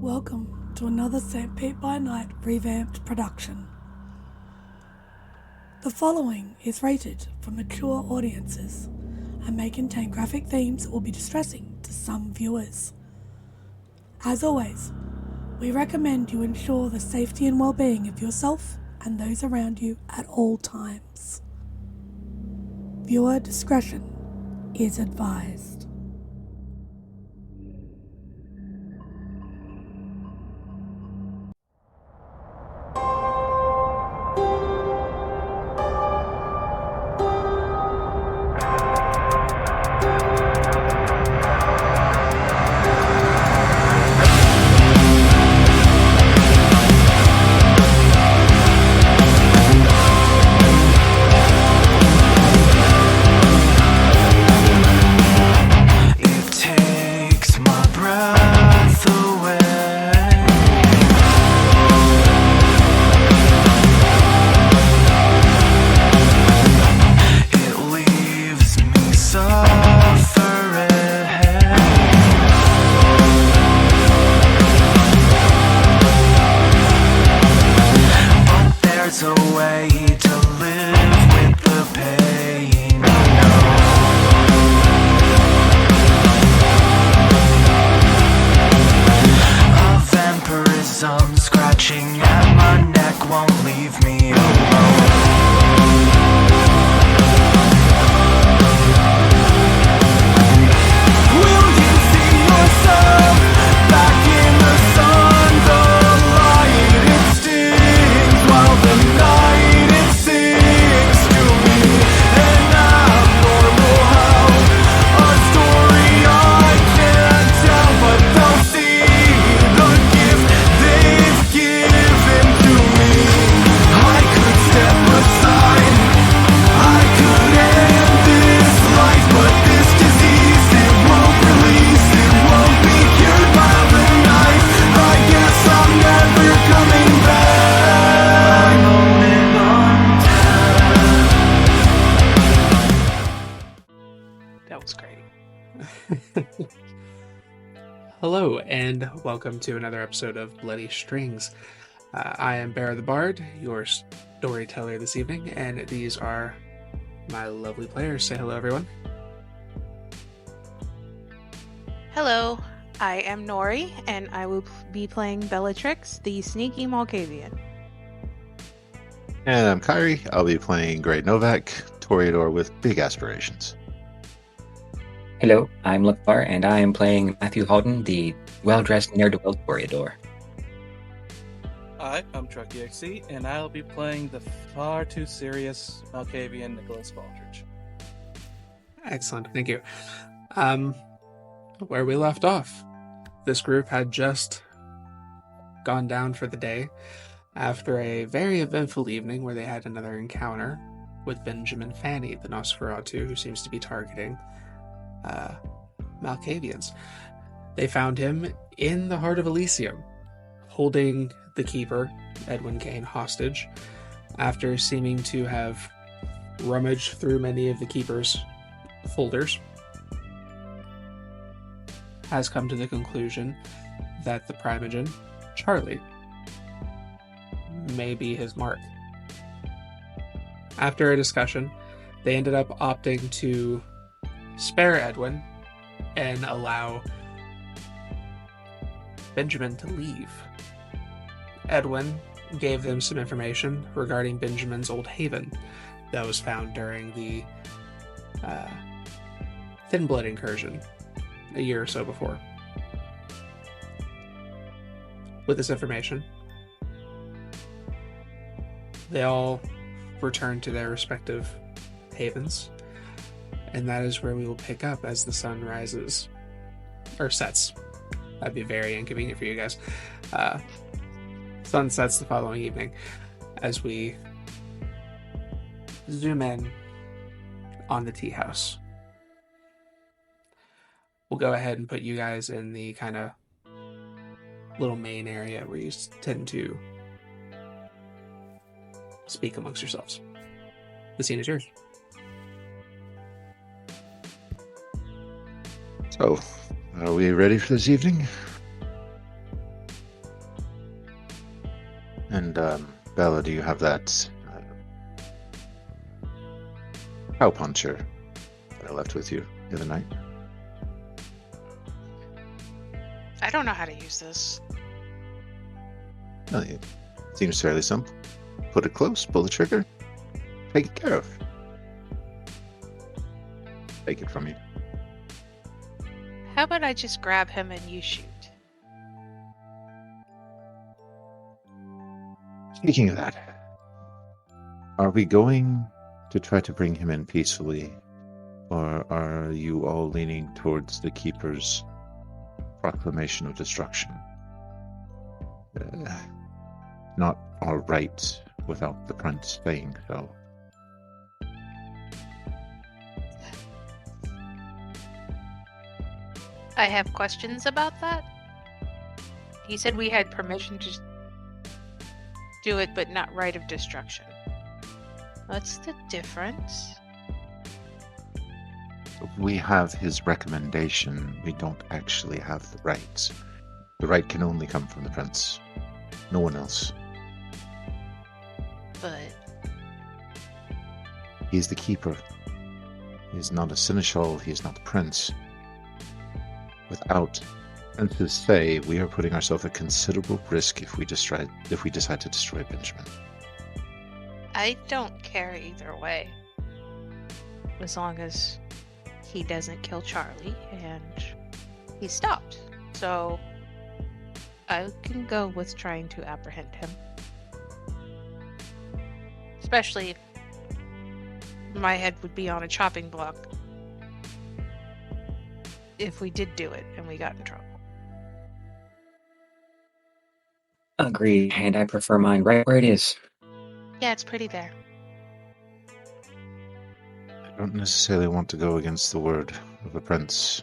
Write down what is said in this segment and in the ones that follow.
Welcome to another Petersburg By Night revamped production. The following is rated for mature audiences and may contain graphic themes that will be distressing to some viewers. As always, we recommend you ensure the safety and well-being of yourself and those around you at all times. Viewer discretion is advised. Hello, and welcome to another episode of Bloody Strings. I am Bear the Bard, your storyteller this evening, and these are my lovely players. Say hello, everyone. Hello, I am Nori, and I will be playing Bellatrix, the sneaky Malkavian. And I'm Kyrie. I'll be playing Great Novak, Toreador with big aspirations. Hello, I'm Lakar, and I am playing Matthew Houghton, the well-dressed ne'er-do-well Toreador. Hi, I'm Truck EXE, and I'll be playing the far too serious Malkavian Nicholas Baldridge. Excellent, thank you. Where we left off, this group had just gone down for the day after a very eventful evening where they had another encounter with Benjamin Fanny, the Nosferatu, who seems to be targeting Malkavians. They found him in the heart of Elysium, holding the keeper, Edwin Kane, hostage, after seeming to have rummaged through many of the keeper's folders. Has come to the conclusion that the Primogen, Charlie, may be his mark. After a discussion, they ended up opting to spare Edwin and allow Benjamin to leave. Edwin gave them some information regarding Benjamin's old haven that was found during the Thin Blood incursion a year or so before. With this information, they all returned to their respective havens, and that is where we will pick up as the sun rises, or sets. That'd be very inconvenient for you guys. Sun sets the following evening as we zoom in on the tea house. We'll go ahead and put you guys in the kind of little main area where you tend to speak amongst yourselves. The scene is yours. So, are we ready for this evening? And, Bella, do you have that cow puncher that I left with you the other night? I don't know how to use this. Well, it seems fairly simple. Put it close, pull the trigger, take it care of. Take it from you. How about I just grab him and you shoot? Speaking of that, are we going to try to bring him in peacefully, or are you all leaning towards the Keeper's proclamation of destruction? Not all right without the prince saying so. I have questions about that. He said we had permission to do it, but not right of destruction. What's the difference? We have his recommendation. We don't actually have the right. The right can only come from the prince. No one else. But He's the keeper. He is not a seneschal. He is not the prince. Without prince's say, we are putting ourselves at considerable risk if we decide to destroy Benjamin. I don't care either way. As long as he doesn't kill Charlie and he's stopped. So I can go with trying to apprehend him. Especially if my head would be on a chopping block if we did do it and we got in trouble. Agreed, and I prefer mine right where it is. Yeah, it's pretty there. I don't necessarily want to go against the word of the prince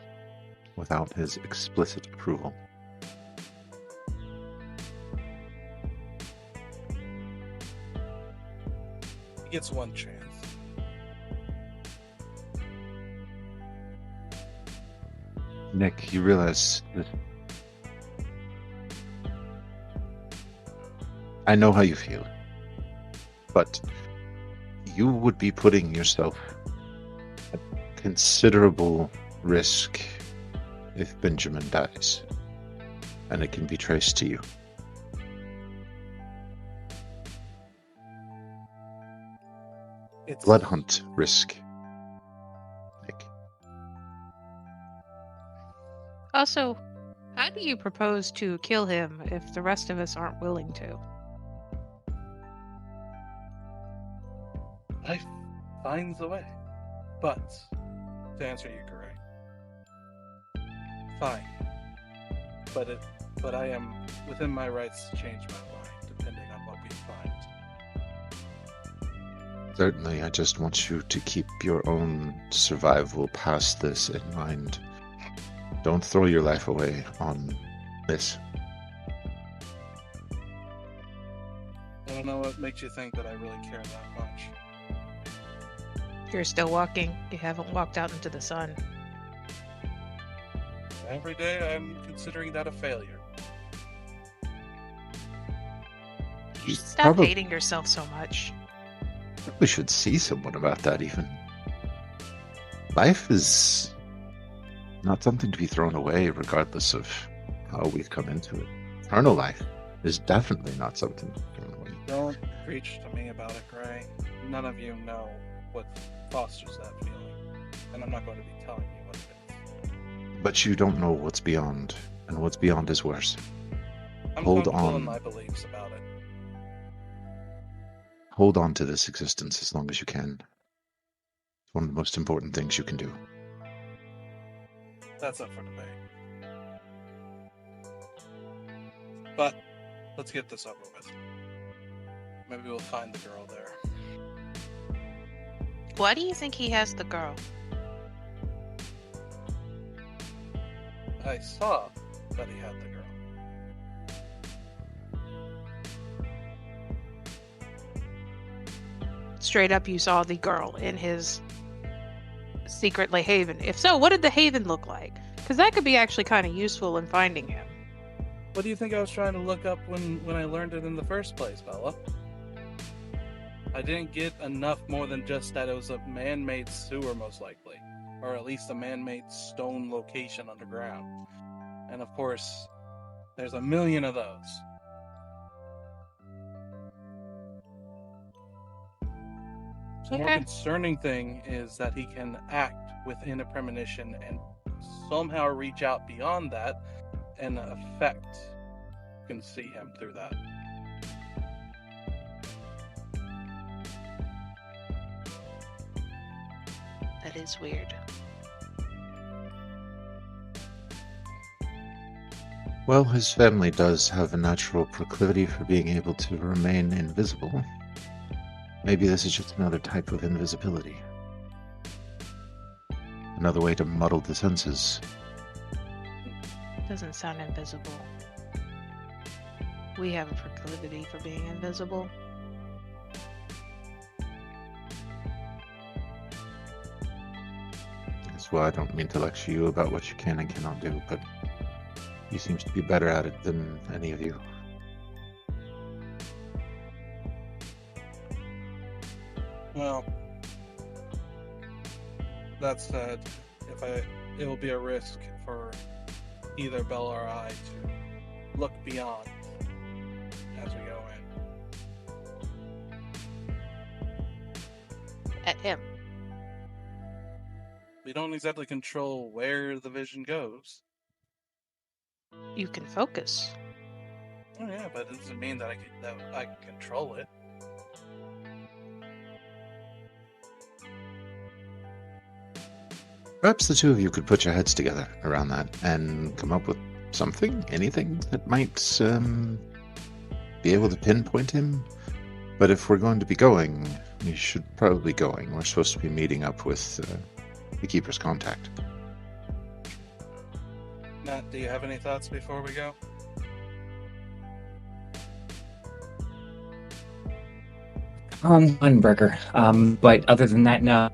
without his explicit approval. He gets one chance. Nick, you realize that I know how you feel, but you would be putting yourself at considerable risk if Benjamin dies, and it can be traced to you. It's Blood hunt risk. Nick. Also, how do you propose to kill him if the rest of us aren't willing to? Life finds a way. But, to answer you correct, fine. But I am within my rights to change my mind, depending on what we find. Certainly, I just want you to keep your own survival past this in mind. Don't throw your life away on this. I don't know what makes you think that I really care that much. You're still walking. You haven't walked out into the sun. Every day I'm considering that a failure. You should stop Probably- hating yourself so much. We should see someone about that, even. Life is not something to be thrown away, regardless of how we've come into it. Eternal life is definitely not something to be thrown away. Don't preach to me about it, Gray. None of you know what fosters that feeling. And I'm not going to be telling you what it is. But you don't know what's beyond, and what's beyond is worse. I'm Hold comfortable on. in my beliefs about it. Hold on to this existence as long as you can. It's one of the most important things you can do. That's up for debate. But let's get this over with. Maybe we'll find the girl there. Why do you think he has the girl? I saw that he had the girl. Straight up, you saw the girl in his secretly haven. If so, what did the haven look like? Because that could be actually kind of useful in finding him. What do you think I was trying to look up when I learned it in the first place, Bella? I didn't get enough more than just that it was a man-made sewer, most likely. Or at least a man-made stone location underground. And of course, there's a million of those. The more concerning thing is that he can act within a premonition and somehow reach out beyond that and affect. You can see him through that. That is weird. Well, his family does have a natural proclivity for being able to remain invisible. Maybe this is just another type of invisibility. Another way to muddle the senses. Doesn't sound invisible. We have a proclivity for being invisible. That's why I don't mean to lecture you about what you can and cannot do, but he seems to be better at it than any of you. Well, that said, it will be a risk for either Bella or I to look beyond as we go in. At him. We don't exactly control where the vision goes. You can focus. Oh yeah, but it doesn't mean that I can control it. Perhaps the two of you could put your heads together around that and come up with something, anything that might be able to pinpoint him. But if we're going to be going, we should probably be going. We're supposed to be meeting up with the Keeper's contact. Matt, do you have any thoughts before we go? One burger. But other than that, no.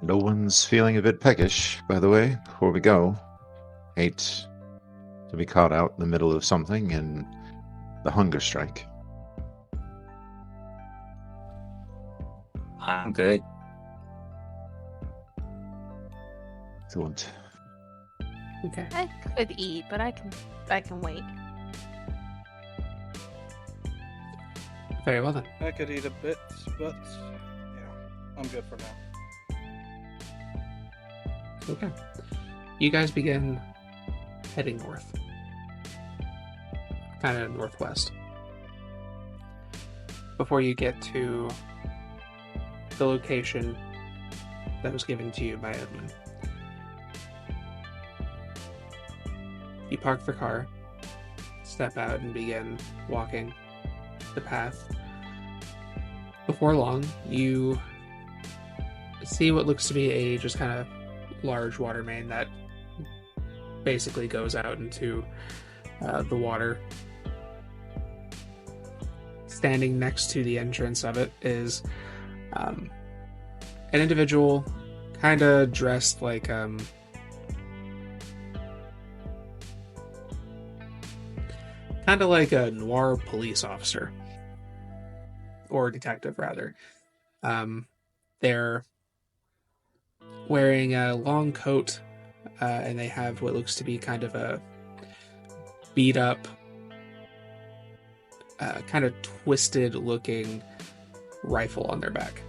No one's feeling a bit peckish, by the way, before we go. Hate to be caught out in the middle of something and the hunger strike. I'm good. Excellent. Okay. I could eat, but I can wait. Very well then. I could eat a bit, but yeah, I'm good for now. Okay. You guys begin heading north. Kind of northwest. Before you get to the location that was given to you by Edwin. You park the car, step out, and begin walking the path. Before long, you see what looks to be a just kind of large water main that basically goes out into the water. Standing next to the entrance of it is an individual kind of dressed like kind of like a noir police officer or detective rather. They're wearing a long coat, and they have what looks to be kind of a beat up, kind of twisted looking rifle on their back.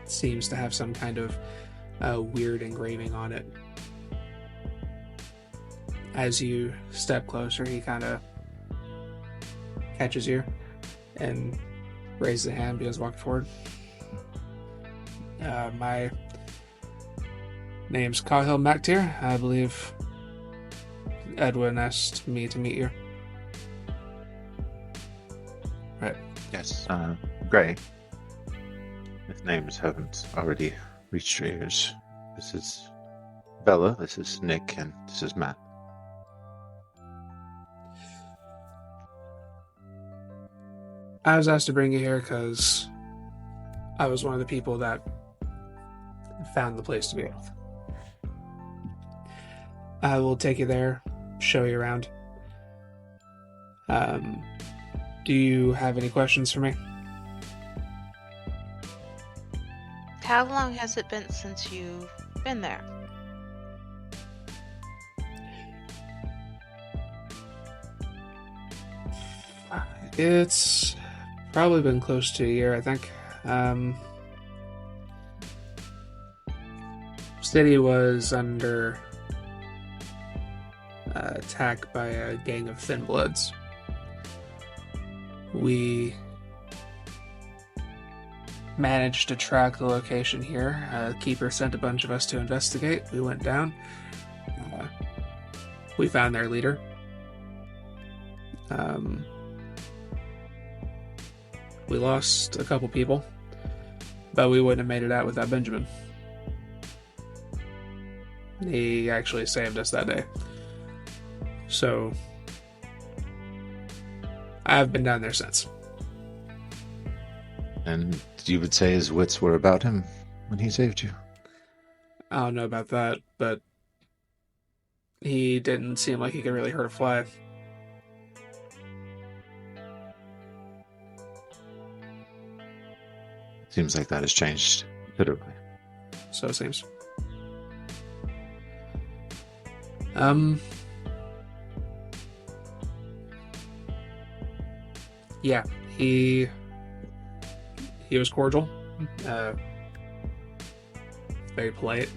Seems to have some kind of weird engraving on it. As you step closer, he kind of catches you and raises a hand, begins walking forward. My name's Cahill Mactier. I believe Edwin asked me to meet you. Right. Yes, Gray. If names haven't already reached your ears, this is Bella, this is Nick, and this is Matt. I was asked to bring you here because I was one of the people that found the place to be. I will take you there, show you around. Do you have any questions for me? How long has it been since you've been there? It's probably been close to a year, I think. City was under attack by a gang of Thin Bloods. We managed to track the location here. Keeper sent a bunch of us to investigate. We went down. We found their leader. We lost a couple people, but we wouldn't have made it out without Benjamin. He actually saved us that day. So, I've been down there since. And you would say his wits were about him when he saved you? I don't know about that, but he didn't seem like he could really hurt a fly. Seems like that has changed considerably. So it seems. Yeah, he was cordial, very polite.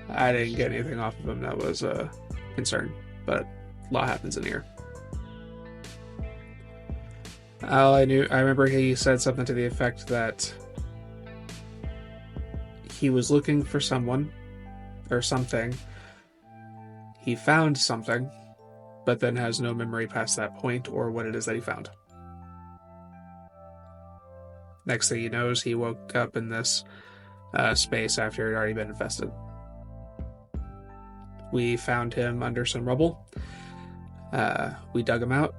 I didn't get anything off of him that was a concern, but a lot happens in here. I remember he said something to the effect that he was looking for someone or something. He found something, but then has no memory past that point or what it is that he found. Next thing he knows, he woke up in this space after it had already been infested. We found him under some rubble. We dug him out.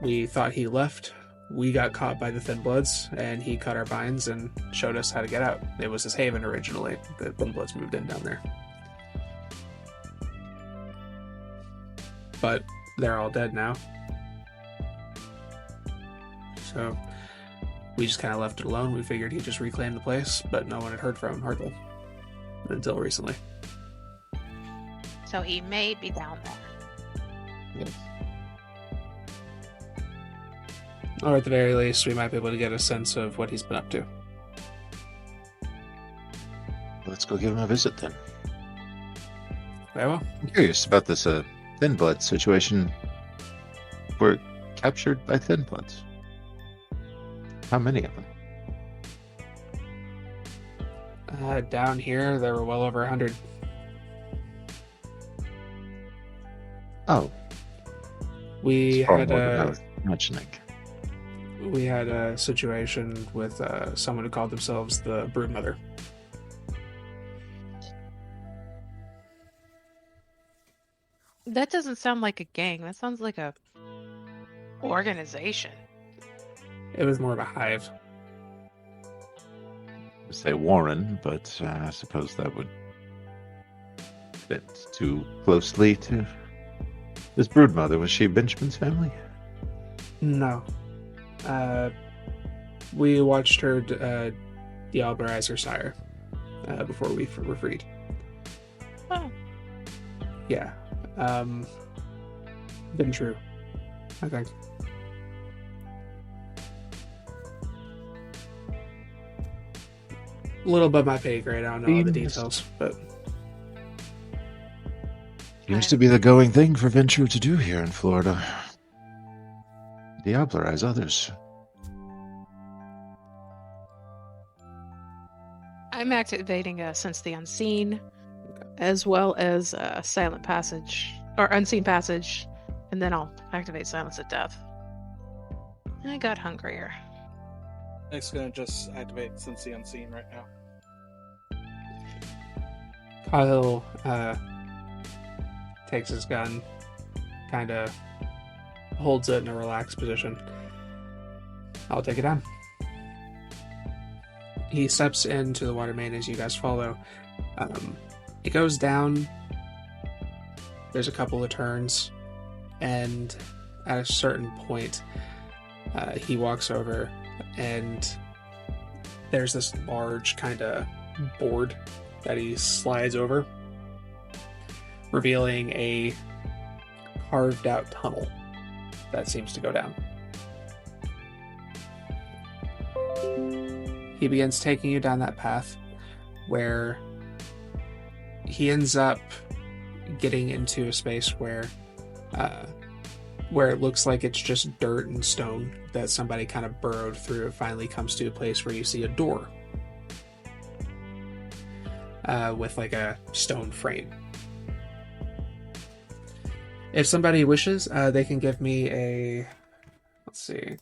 We thought he left. We got caught by the Thin Bloods, and he cut our binds and showed us how to get out. It was his haven originally. The Thin Bloods moved in down there. But they're all dead now. So we just kind of left it alone. We figured he'd just reclaim the place, but no one had heard from him hardly until recently. So he may be down there. Yes. Or at the very least, we might be able to get a sense of what he's been up to. Let's go give him a visit then. Very well. I'm curious about this Thin Blood situation. We're captured by Thin Bloods. How many of them? Down here, there were well over 100. Oh. We Far had more than I was imagining. We had a situation with someone who called themselves the Broodmother. That doesn't sound like a gang. That sounds like a organization. It was more of a hive. I would say Warren, but I suppose that would fit too closely to this Broodmother. Was she Benjamin's family? No. We watched her dealberize her sire before we were freed. Oh. Yeah. Been true, I think. A little above my pay grade. I don't know all the details, but Seems to be the going thing for Venture to do here in Florida. Diablerize others. I'm activating Sense the Unseen, as well as Silent Passage, or Unseen Passage, and then I'll activate Silence at Death. I got hungrier. Nick's gonna just activate Sense the Unseen right now. Kyle takes his gun, kind of holds it in a relaxed position. I'll take it down. He steps into the water main as you guys follow. It goes down. There's a couple of turns, and at a certain point, he walks over, and there's this large kind of board that he slides over, revealing a carved out tunnel that seems to go down. He begins taking you down that path, where he ends up getting into a space where it looks like it's just dirt and stone that somebody kind of burrowed through. It finally comes to a place where you see a door with like a stone frame. If somebody wishes, they can give me a, let's see,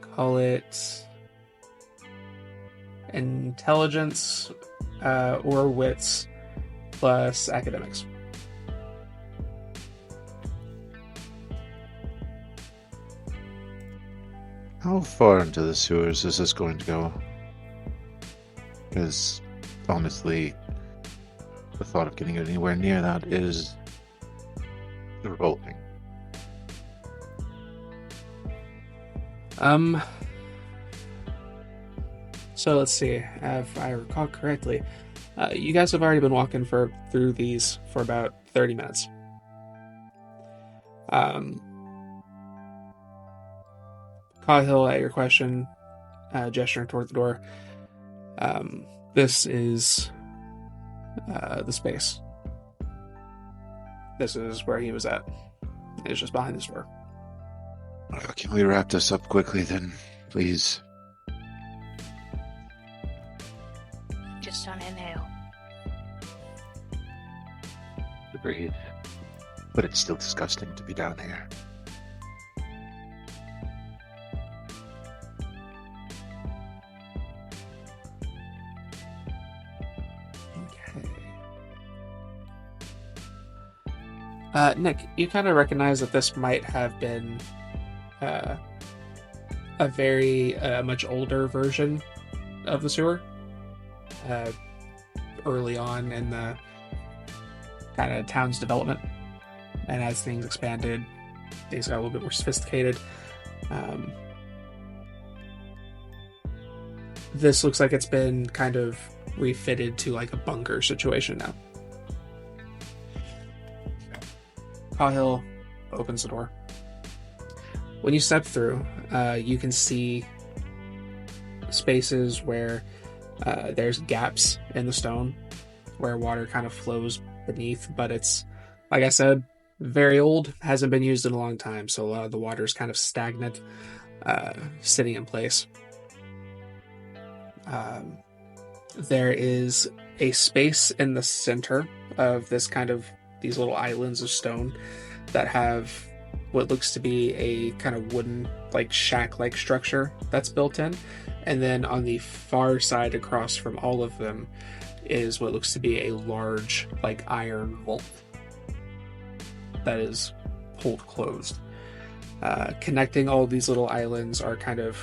call it intelligence or wits plus academics. How far into the sewers is this going to go? Because, honestly, the thought of getting anywhere near that is revolting. So let's see, if I recall correctly, you guys have already been walking through these for about 30 minutes. Cahill, at your question, gesturing toward the door, this is the space. This is where he was at. It's just behind this door. Can we wrap this up quickly then, please? Just on inhale. Agreed. But it's still disgusting to be down here. Nick, you kind of recognize that this might have been a very much older version of the sewer. Early on in the kind of town's development, and as things expanded, things got a little bit more sophisticated. This looks like it's been kind of refitted to like a bunker situation now. Cahill opens the door. When you step through, you can see spaces where there's gaps in the stone where water kind of flows beneath, but it's, like I said, very old, hasn't been used in a long time, so a lot of the water is kind of stagnant, sitting in place. There is a space in the center of these little islands of stone that have what looks to be a kind of wooden, like shack-like structure that's built in. And then on the far side across from all of them is what looks to be a large, like, iron vault that is pulled closed. Connecting all these little islands are kind of,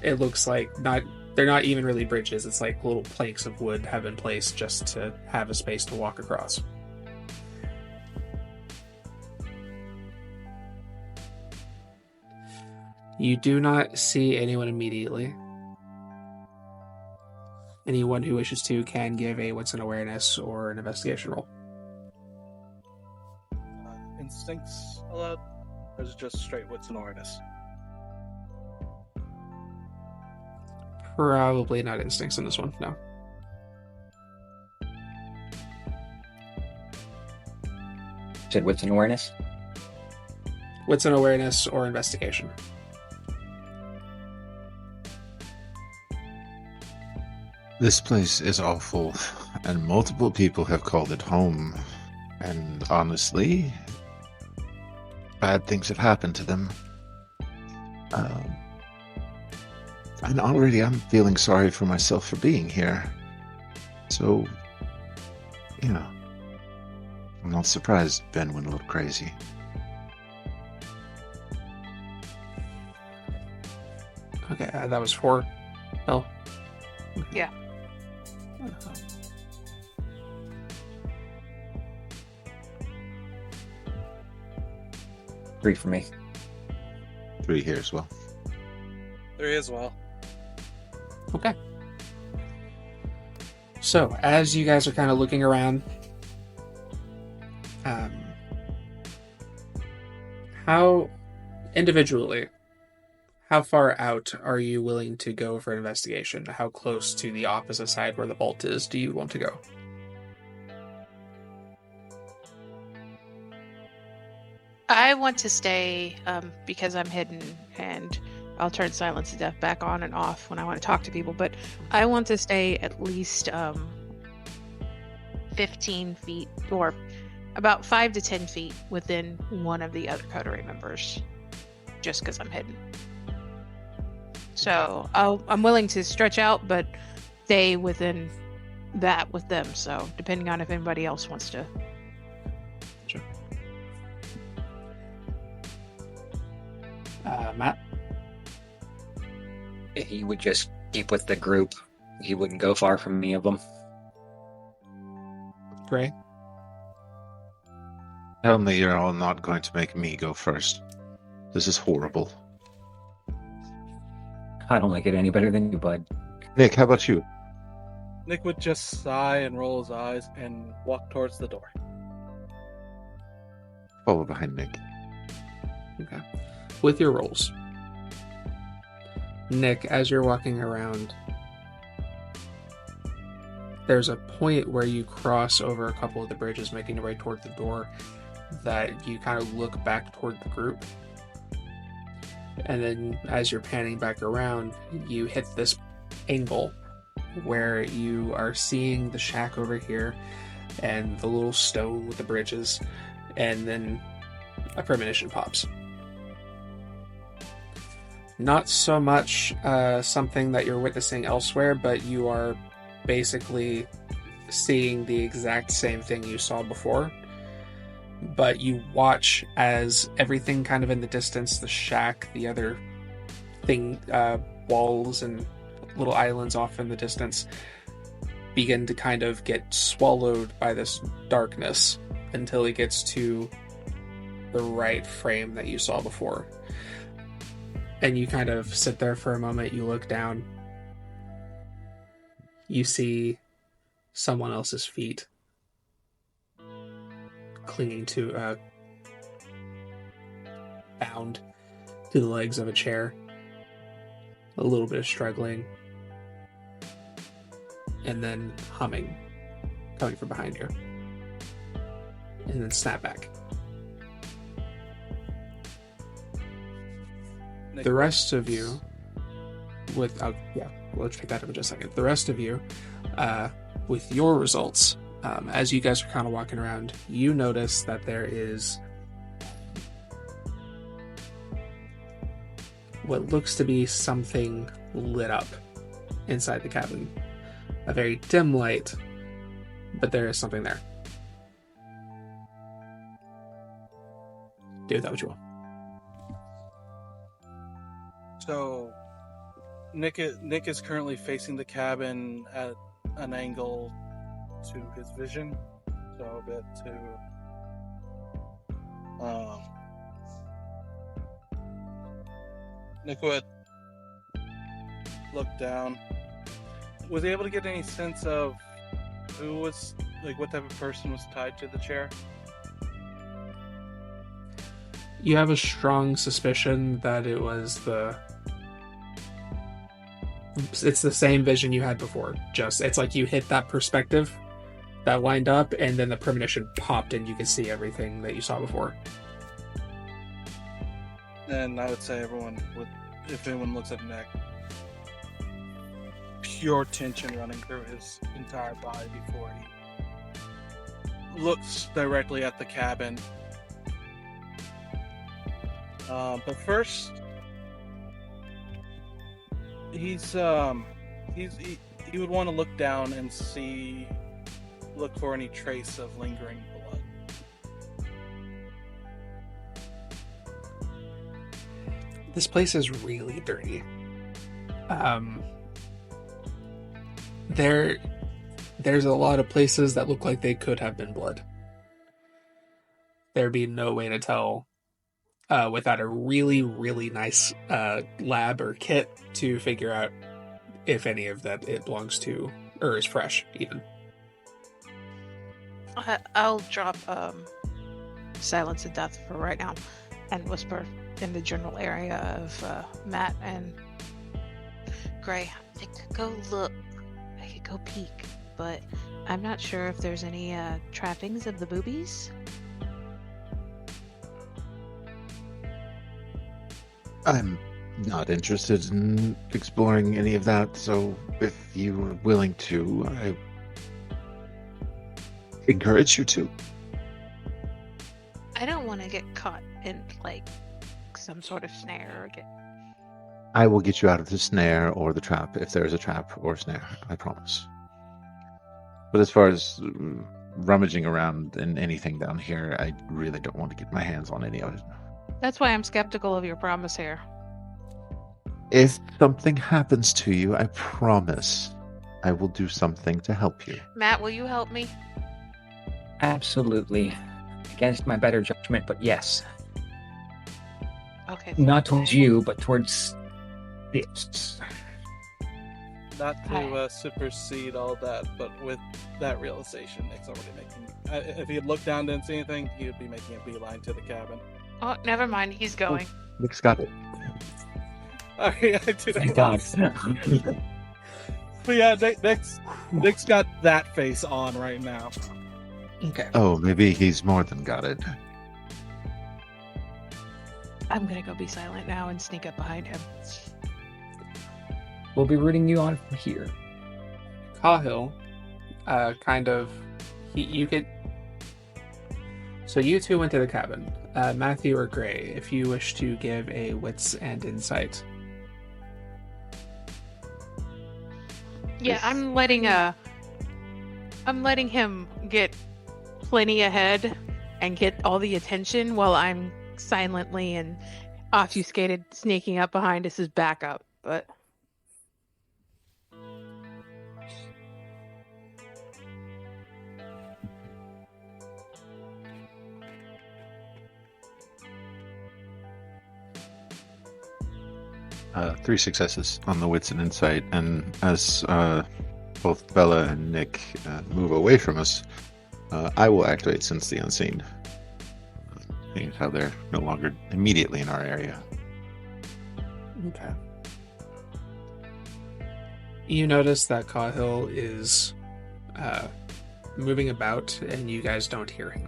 it looks like they're not even really bridges. It's like little planks of wood have been placed just to have a space to walk across. You do not see anyone immediately. Anyone who wishes to can give a wits and awareness or an investigation roll. Instincts allowed? Or is it just straight wits and awareness? Probably not instincts in this one, no. Said wits and awareness? Wits and awareness or investigation. This place is awful, and multiple people have called it home. And honestly, bad things have happened to them. And already I'm feeling sorry for myself for being here. So, yeah. I'm not surprised Ben went a little crazy. Okay, that was 4. Oh. Yeah. 3 for me. 3 here as well. 3 as well. Okay. So, as you guys are kind of looking around, how individually, how far out are you willing to go for an investigation? How close to the opposite side where the vault is do you want to go? I want to stay because I'm hidden, and I'll turn Silence to Death back on and off when I want to talk to people, but I want to stay at least 15 feet, or about 5 to 10 feet within one of the other Coterie members, just because I'm hidden. So I'm willing to stretch out, but stay within that with them, so depending on if anybody else wants to. Sure. Matt? He would just keep with the group. He wouldn't go far from any of them. Gray? Tell me you're all not going to make me go first. This is horrible. I don't like it any better than you, bud. Nick, how about you? Nick would just sigh and roll his eyes and walk towards the door. Follow behind Nick. Okay. With your rolls, Nick, as you're walking around, there's a point where you cross over a couple of the bridges, making your way toward the door, that you kind of look back toward the group. And then as you're panning back around, you hit this angle where you are seeing the shack over here and the little stone with the bridges, and then a premonition pops. Not so much something that you're witnessing elsewhere, but you are basically seeing the exact same thing you saw before. But you watch as everything kind of in the distance, the shack, the other thing, walls and little islands off in the distance, begin to kind of get swallowed by this darkness until it gets to the right frame that you saw before. And you kind of sit there for a moment, you look down, you see someone else's feet clinging to, bound to the legs of a chair, a little bit of struggling, and then humming, coming from behind you, and then snap back. The rest of you, let's pick that up in just a second. The rest of you, with your results, as you guys are kind of walking around, you notice that there is what looks to be something lit up inside the cabin. A very dim light, but there is something there. Do that what you will. So, Nick is currently facing the cabin at an angle to his vision, so a bit to Nick would look down. Was he able to get any sense of who was, like, what type of person was tied to the chair? You have a strong suspicion that it was it's the same vision you had before. Just, it's like you hit that perspective that lined up, and then the premonition popped and you could see everything that you saw before. And I would say if anyone looks at Nick, pure tension running through his entire body before he looks directly at the cabin. But first, he would want to look down and look for any trace of lingering blood. This place is really dirty. There's a lot of places that look like they could have been blood. There'd be no way to tell without a really, really nice lab or kit to figure out if any of that it belongs to or is fresh, even. I'll drop Silence of Death for right now and whisper in the general area of Matt and Gray. I could go look. I could go peek, but I'm not sure if there's any trappings of the boobies. I'm not interested in exploring any of that, so if you're willing to, I encourage you to. I don't want to get caught in, like, some sort of snare or get... I will get you out of the snare or the trap, if there is a trap or snare, I promise. But as far as rummaging around in anything down here, I really don't want to get my hands on any of it. That's why I'm skeptical of your promise here. If something happens to you, I promise I will do something to help you. Matt, will you help me? Absolutely. Against my better judgment, but yes. Okay. Not towards you, but towards this. Not to supersede all that, but with that realization, Nick's already making... if he had looked down and didn't see anything, he would be making a beeline to the cabin. Oh, never mind. He's going. Nick's got it. Sorry, I did Thank God. But yeah, Nick's got that face on right now. Okay. Oh, maybe he's more than got it. I'm gonna go be silent now and sneak up behind him. We'll be rooting you on from here. Cahill, you could... So you two went to the cabin. Matthew or Gray, if you wish to give a wits and insight. Yeah, I'm letting him get plenty ahead and get all the attention while I'm silently and obfuscated sneaking up behind us as backup. But 3 successes on the wits and insight, and as both Bella and Nick move away from us, I will activate Sense the Unseen. Seeing how they're no longer immediately in our area. Okay. You notice that Cahill is moving about, and you guys don't hear him.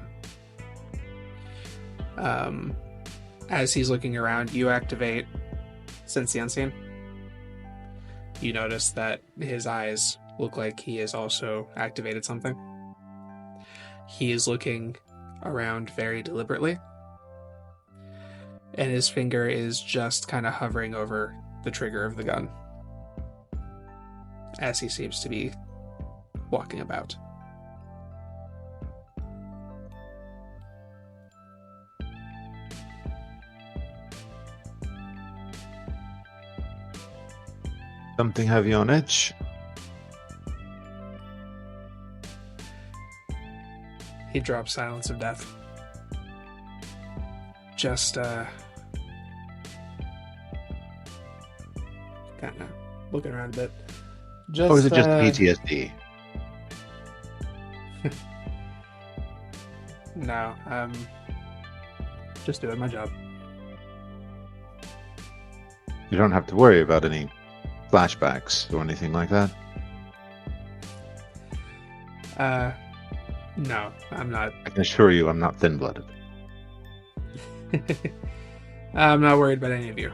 As he's looking around, you activate Sense the Unseen. You notice that his eyes look like he has also activated something. He is looking around very deliberately, and his finger is just kind of hovering over the trigger of the gun as he seems to be walking about. Something have you on edge? He drops Silence of Death. Just kind of looking around a bit. Or is it just PTSD? No, just doing my job. You don't have to worry about any flashbacks or anything like that? No, I'm not. I can assure you I'm not thin-blooded. I'm not worried about any of you.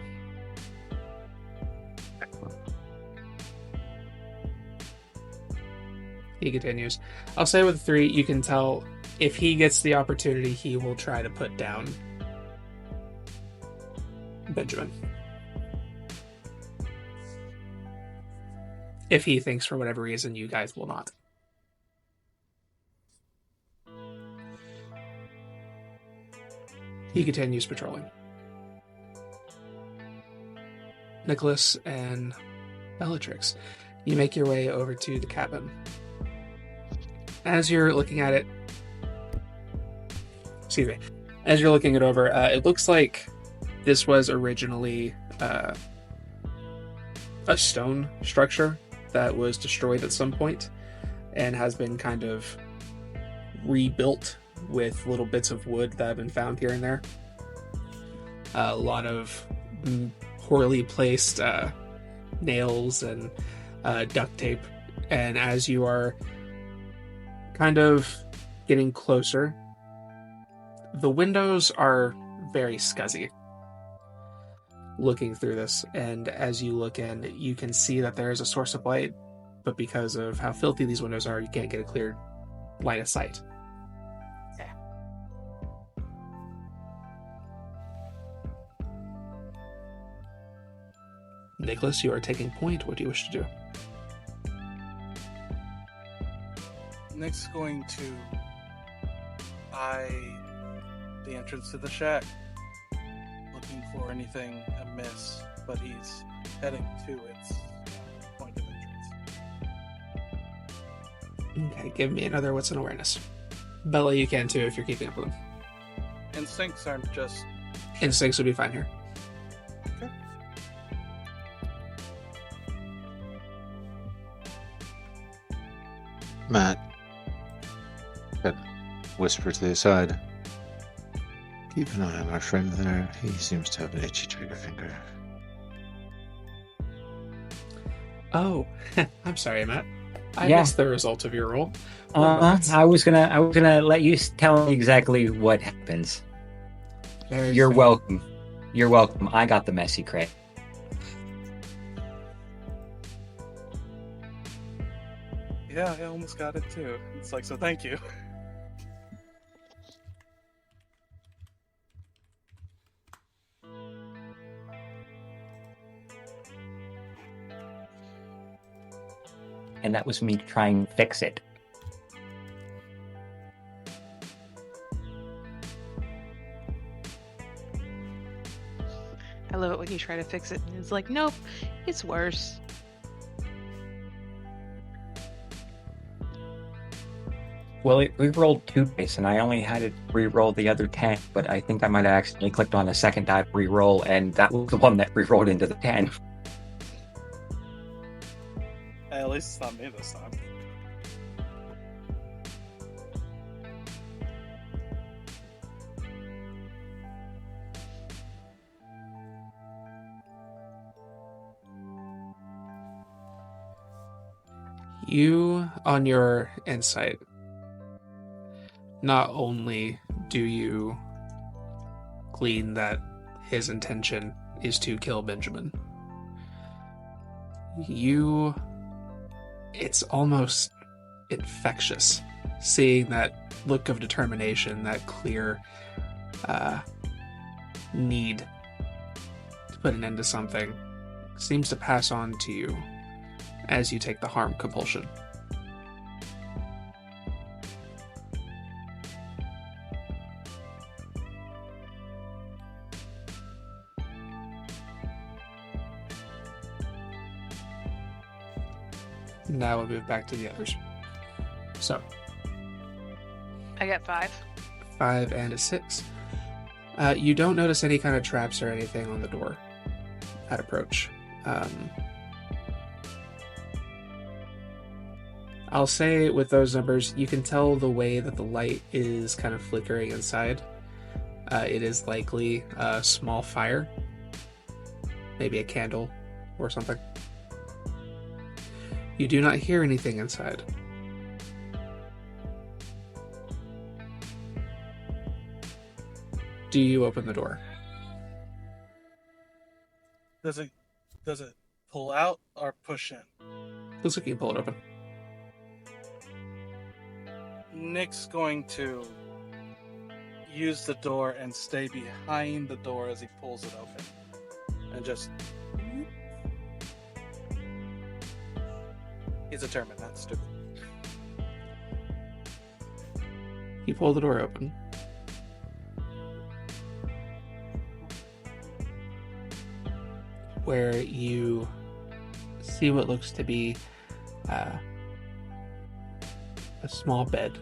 He continues. I'll say with 3, you can tell if he gets the opportunity, he will try to put down Benjamin. if he thinks for whatever reason you guys will not. He continues patrolling. Nicholas and Bellatrix, you make your way over to the cabin. As you're looking at it, as you're looking it over, it looks like this was originally a stone structure that was destroyed at some point and has been kind of rebuilt with little bits of wood that have been found here and there. A lot of poorly placed nails and duct tape. And as you are kind of getting closer, the windows are very scuzzy looking through this. And as you look in, you can see that there is a source of light, but because of how filthy these windows are, you can't get a clear line of sight. Okay. Nicholas, you are taking point. What do you wish to do? Nick's going to eye the entrance to the shack, looking for anything amiss, but he's heading to its point of entrance. Okay, give me another what's an awareness. Bella, you can too if you're keeping up with them. Instincts aren't just... Instincts would be fine here. Okay. Matt, that whisper to the side. Keep an eye on our friend there. He seems to have an itchy trigger finger. Oh, I'm sorry, Matt. I Yeah. missed the result of your roll. I was gonna let you tell me exactly what happens. Very You're fair. welcome. You're welcome. I got the messy crate. Yeah, I almost got it too. It's like, so thank you. And that was me trying to fix it. I love it when you try to fix it and it's like, nope, it's worse. Well, we rolled 2 dice, and I only had to re-roll the other 10, but I think I might have accidentally clicked on a second die to re-roll, and that was the one that re-rolled into the 10. Hey, at least it's not me this time. You, on your insight, not only do you glean that his intention is to kill Benjamin, it's almost infectious seeing that look of determination, that clear need to put an end to something seems to pass on to you as you take the harm compulsion. Now we'll move back to the others. So, I got 5. 5 and a 6. You don't notice any kind of traps or anything on the door at approach. I'll say with those numbers, you can tell the way that the light is kind of flickering inside. It is likely a small fire, maybe a candle or something. You do not hear anything inside. Do you open the door? Does it pull out or push in? Looks like you can pull it open. Nick's going to use the door and stay behind the door as he pulls it open. And just... He's determined, not stupid. You pull the door open. Where you see what looks to be a small bed,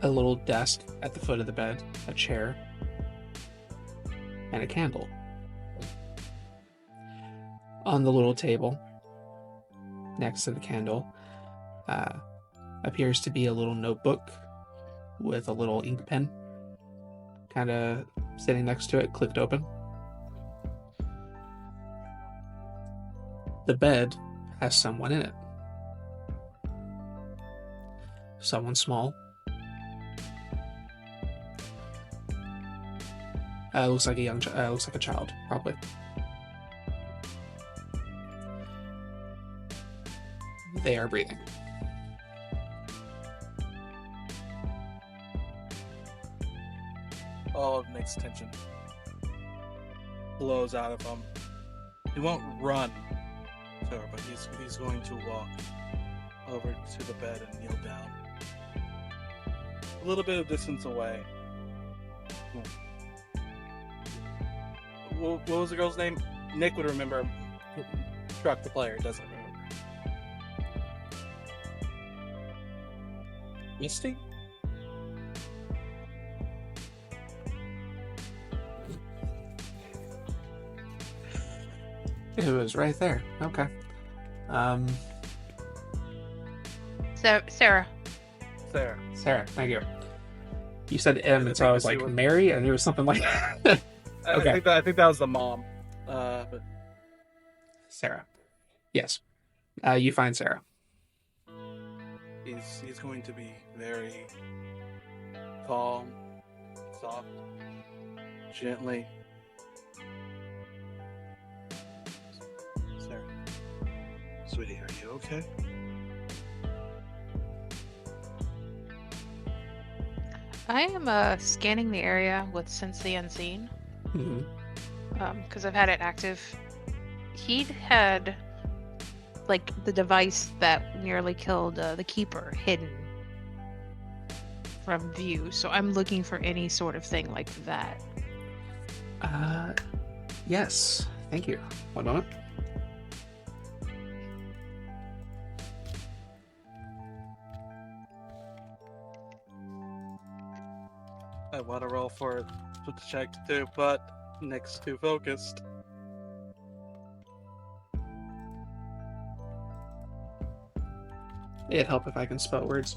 a little desk at the foot of the bed, a chair, and a candle. On the little table next to the candle appears to be a little notebook with a little ink pen kind of sitting next to it, clicked open. The bed has someone in it. Someone small. Looks like a child, probably. They are breathing. All of Nick's tension blows out of him. He won't run to her, but he's going to walk over to the bed and kneel down. A little bit of distance away. What was the girl's name? Nick would remember. Truck the player doesn't remember. Misty? It was right there. Okay. So, Sarah. Sarah. Thank you. You said M, and so I was like, was- Mary? I knew it was something like that. Okay. I think that was the mom. But Sarah. Yes. You find Sarah. he's going to be very calm, soft, gently. Sarah. Sweetie, are you okay? I am scanning the area with Sense the Unseen, Mm-hmm. because I've had it active. He'd had, like, the device that nearly killed the Keeper hidden from view, so I'm looking for any sort of thing like that. Yes. Thank you. 1 moment. I want to roll for the check too, but Nick's too focused. It'd help if I can spell words.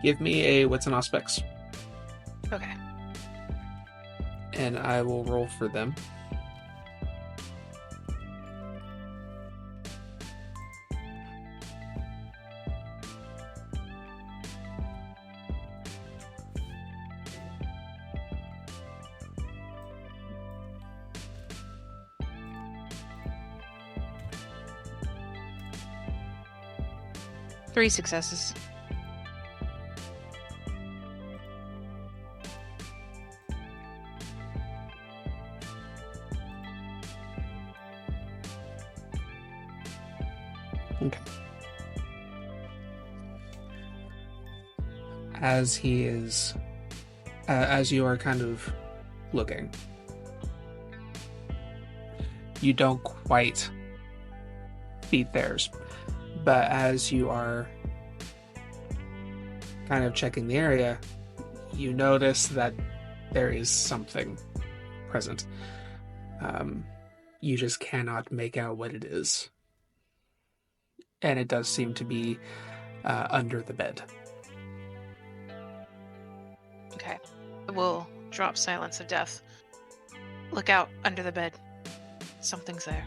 Give me a wits and aspects, Okay. and I will roll for them. Three successes. Okay. As he is, as you are kind of looking, you don't quite beat theirs, but as you are kind of checking the area, you notice that there is something present. You just cannot make out what it is. And it does seem to be under the bed. Okay. We'll drop Silence of Death. Look out under the bed. Something's there.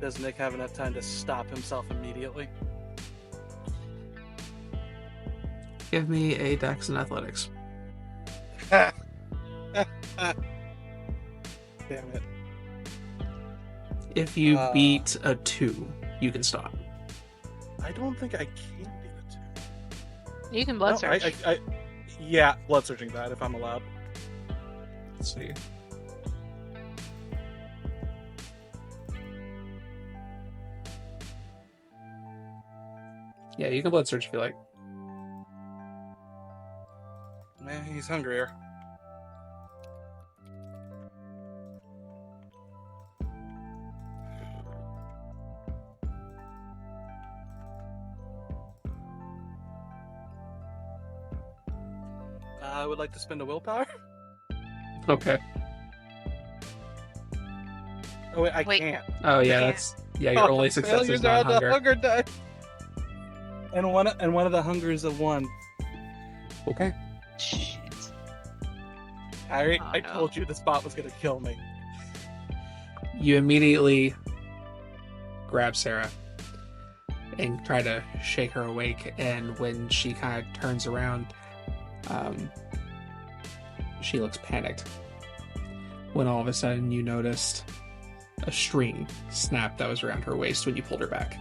Does Nick have enough time to stop himself immediately? Give me a Dex and Athletics. Damn it. If you beat a 2, you can stop. I don't think I can beat a 2. You can blood No, search. Yeah, blood searching that if I'm allowed. Let's see. Yeah, you can blood search if you like. Man, he's hungrier. I would like to spend a willpower. Okay. Oh wait, I Wait. can't. Oh yeah, Yeah. that's your only success is Failures not are the hunger. hunger die. And one of the hungers of one. Okay. Shit. I Oh, no. told you the spot was gonna kill me. You immediately grab Sarah and try to shake her awake, and when she kind of turns around, she looks panicked. When all of a sudden you noticed a string snap that was around her waist when you pulled her back.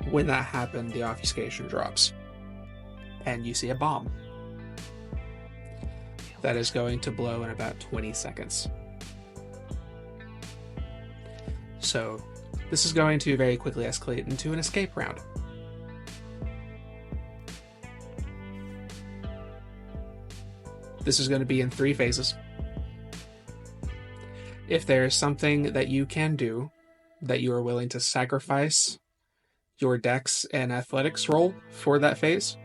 When that happened, the obfuscation drops, and you see a bomb that is going to blow in about 20 seconds. So, this is going to very quickly escalate into an escape round. This is going to be in 3 phases. If there is something that you can do that you are willing to sacrifice your dex and athletics roll for that phase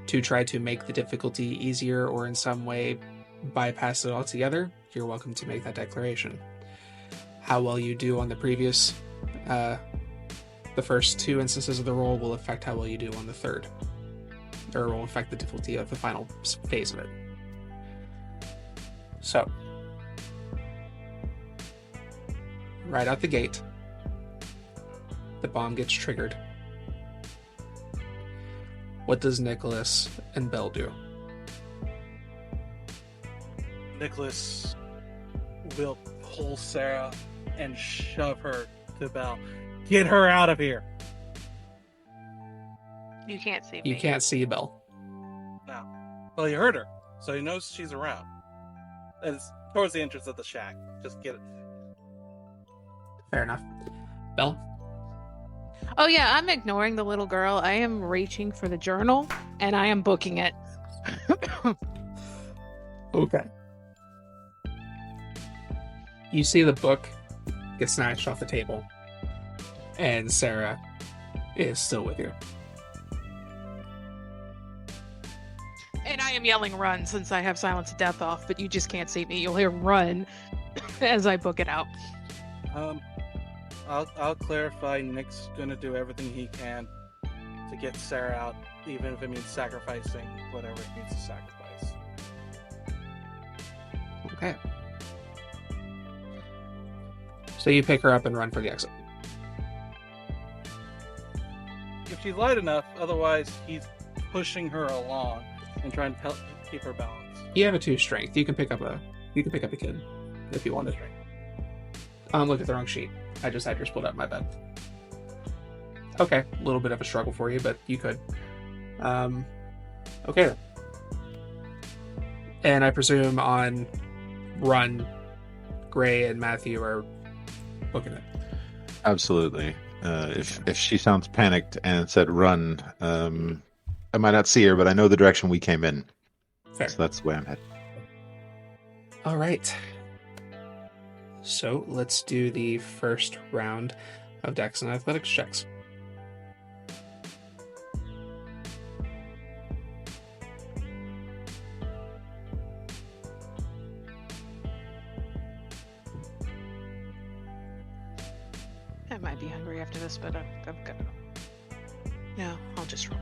to try to make the difficulty easier or in some way bypass it altogether, you're welcome to make that declaration. How well you do on the previous, the first 2 instances of the roll will affect how well you do on the third, or will affect the difficulty of the final phase of it. So, right out the gate, the bomb gets triggered. What does Nicholas and Belle do? Nicholas will pull Sarah and shove her to Belle. Get her out of here! You can't see me. You can't see Belle. No. Well, you heard her, so he knows she's around. It's towards the entrance of the shack. Just get it. Fair enough. Belle? Oh yeah, I'm ignoring the little girl. I am reaching for the journal and I am booking it. Okay. You see the book get snatched off the table, and Sarah is still with you. And I am yelling run since I have silence of death off, but you just can't see me. You'll hear run as I book it out. I'll clarify. Nick's gonna do everything he can to get Sarah out, even if it means sacrificing whatever he needs to sacrifice. Okay. So you pick her up and run for the exit. If she's light enough, otherwise he's pushing her along and trying to help keep her balanced. You have a 2 strength. You can pick up a kid if you wanted. Look at the wrong sheet. I just had yours pulled up. My bad. Okay, a little bit of a struggle for you, but you could. Okay. And I presume on run, Gray and Matthew are booking it. Absolutely. If she sounds panicked and said run, I might not see her, but I know the direction we came in. Fair. So that's the way I'm headed. All right. So let's do the first round of Dex and Athletics checks. I might be hungry after this, but I'm gonna. No, I'll just roll.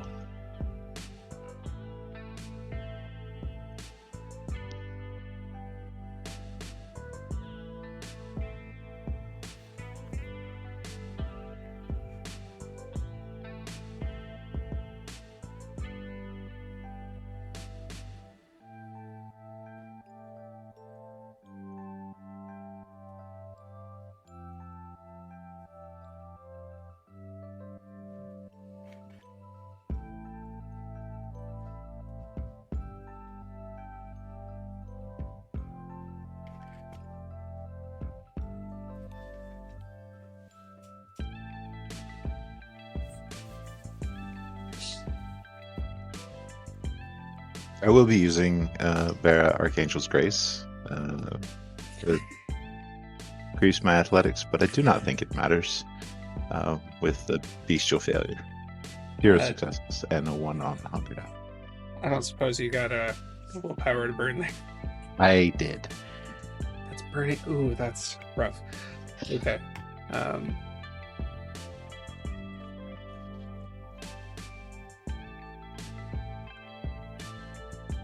I will be using Vera Archangel's Grace to increase my athletics, but I do not think it matters with the bestial failure. 0 successes and a 1 on the hunger die. I don't suppose you got a little power to burn there. I did. That's burning. Ooh, that's rough. Okay.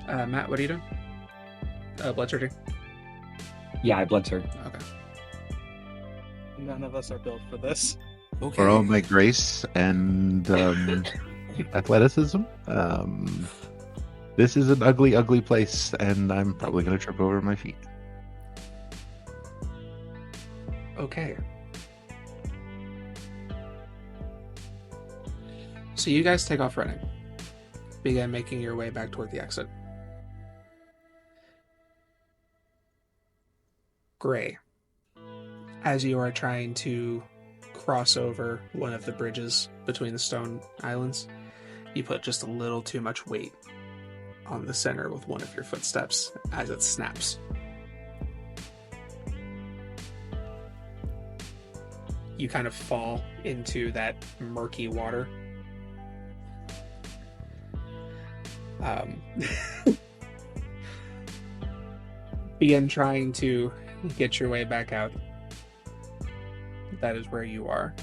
Matt, what are you doing? Blood surgery. Yeah, I blood surge. Okay. None of us are built for this. Okay. For all my grace and athleticism, this is an ugly, ugly place, and I'm probably going to trip over my feet. Okay. So you guys take off running. Begin making your way back toward the exit. Gray. As you are trying to cross over one of the bridges between the stone islands, you put just a little too much weight on the center with one of your footsteps as it snaps. You kind of fall into that murky water. Begin trying to get your way back out. That is where you are.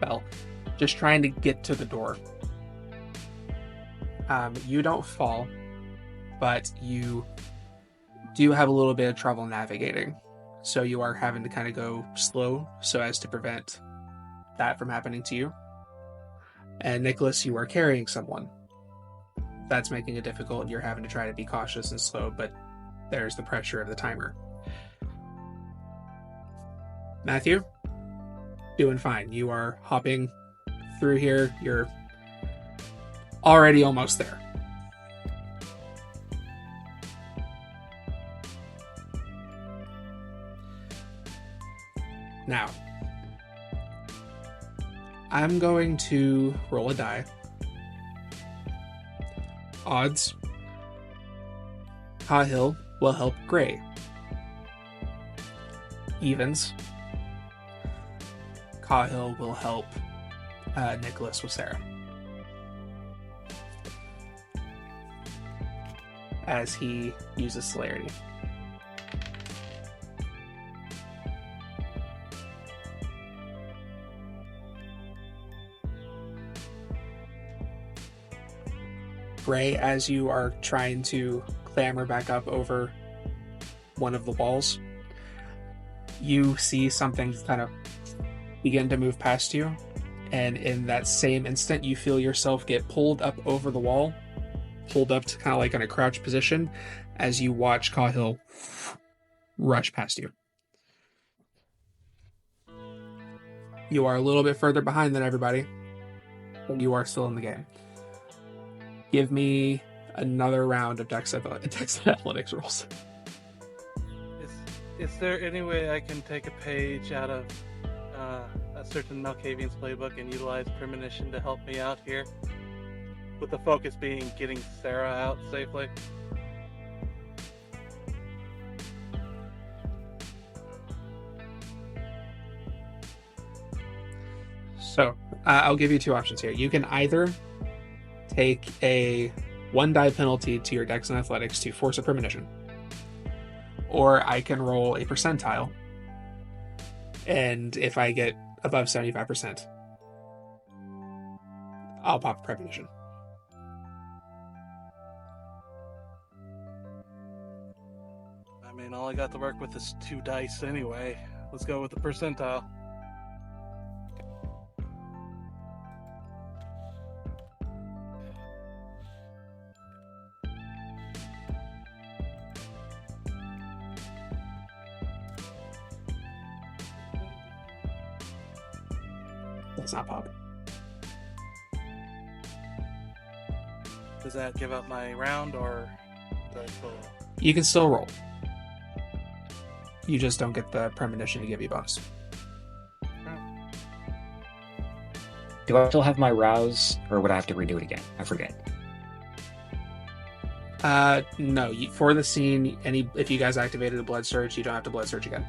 Well, just trying to get to the door. You don't fall, but you do have a little bit of trouble navigating. So you are having to kind of go slow so as to prevent that from happening to you. And Nicholas, you are carrying someone. That's making it difficult. You're having to try to be cautious and slow, but there's the pressure of the timer. Matthew, doing fine. You are hopping through here. You're already almost there. Now, I'm going to roll a die. Odds. Cahill will help Gray. Evens. Cahill will help Nicholas with Sarah. As he uses celerity. Gray, as you are trying to clamber back up over one of the walls, you see something kind of begin to move past you, and in that same instant you feel yourself get pulled up over the wall, pulled up to kind of like in a crouch position as you watch Cahill rush past you. You are a little bit further behind than everybody, but you are still in the game. Give me another round of Dex Athletics rolls. Is there any way I can take a page out of a certain Malkavian's playbook and utilize premonition to help me out here? With the focus being getting Sarah out safely. So, I'll give you two options here. You can either take a 1 die penalty to your Dex and Athletics to force a premonition, or I can roll a percentile, and if I get above 75%, I'll pop a premonition. I mean, all I got to work with is 2 dice anyway. Let's go with the percentile. That's not pop. Does that give up my round, or do I still... You can still roll. You just don't get the premonition to give you bonus. Do I still have my rouse, or would I have to redo it again? I forget. No. For the scene, if you guys activated a blood surge, you don't have to blood surge again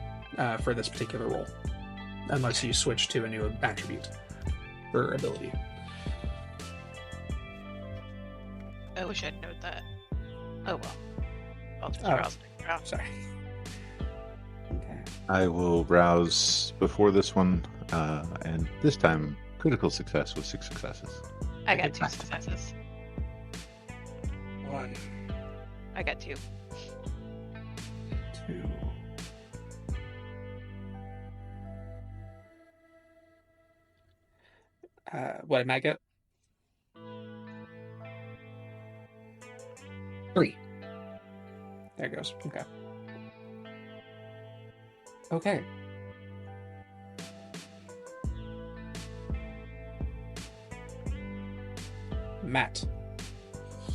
for this particular roll, unless you switch to a new attribute or ability. I wish I'd known that. Oh well. I'll just Oh. rouse it. Rouse. Sorry. Okay. I will rouse before this one, and this time critical success with 6 successes. I got 2 successes. 1. I got 2. 2. What did Matt get? 3. There it goes. Okay. Okay. Matt,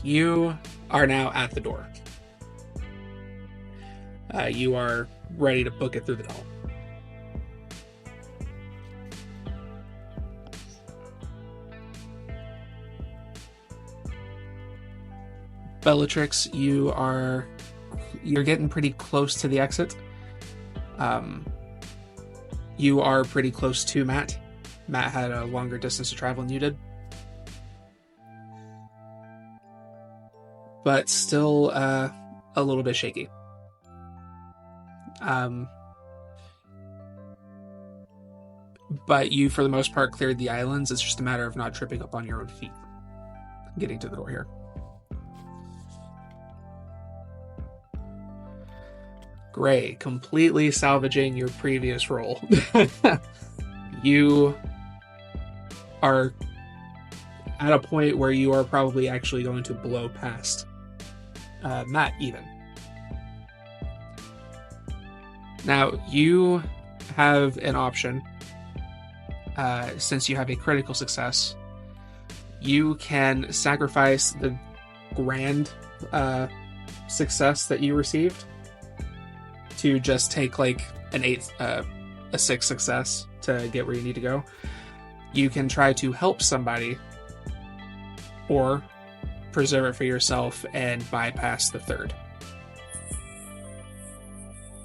you are now at the door. You are ready to book it through the tunnel. Bellatrix, you're getting pretty close to the exit. You are pretty close to Matt. Matt had a longer distance to travel than you did. But still a little bit shaky. But you, for the most part, cleared the islands. It's just a matter of not tripping up on your own feet getting to the door here. Gray, completely salvaging your previous roll. You are at a point where you are probably actually going to blow past Matt even. Now, you have an option. Since you have a critical success, you can sacrifice the grand success that you received to just take like a 6 success to get where you need to go. You can try to help somebody or preserve it for yourself and bypass the 3rd.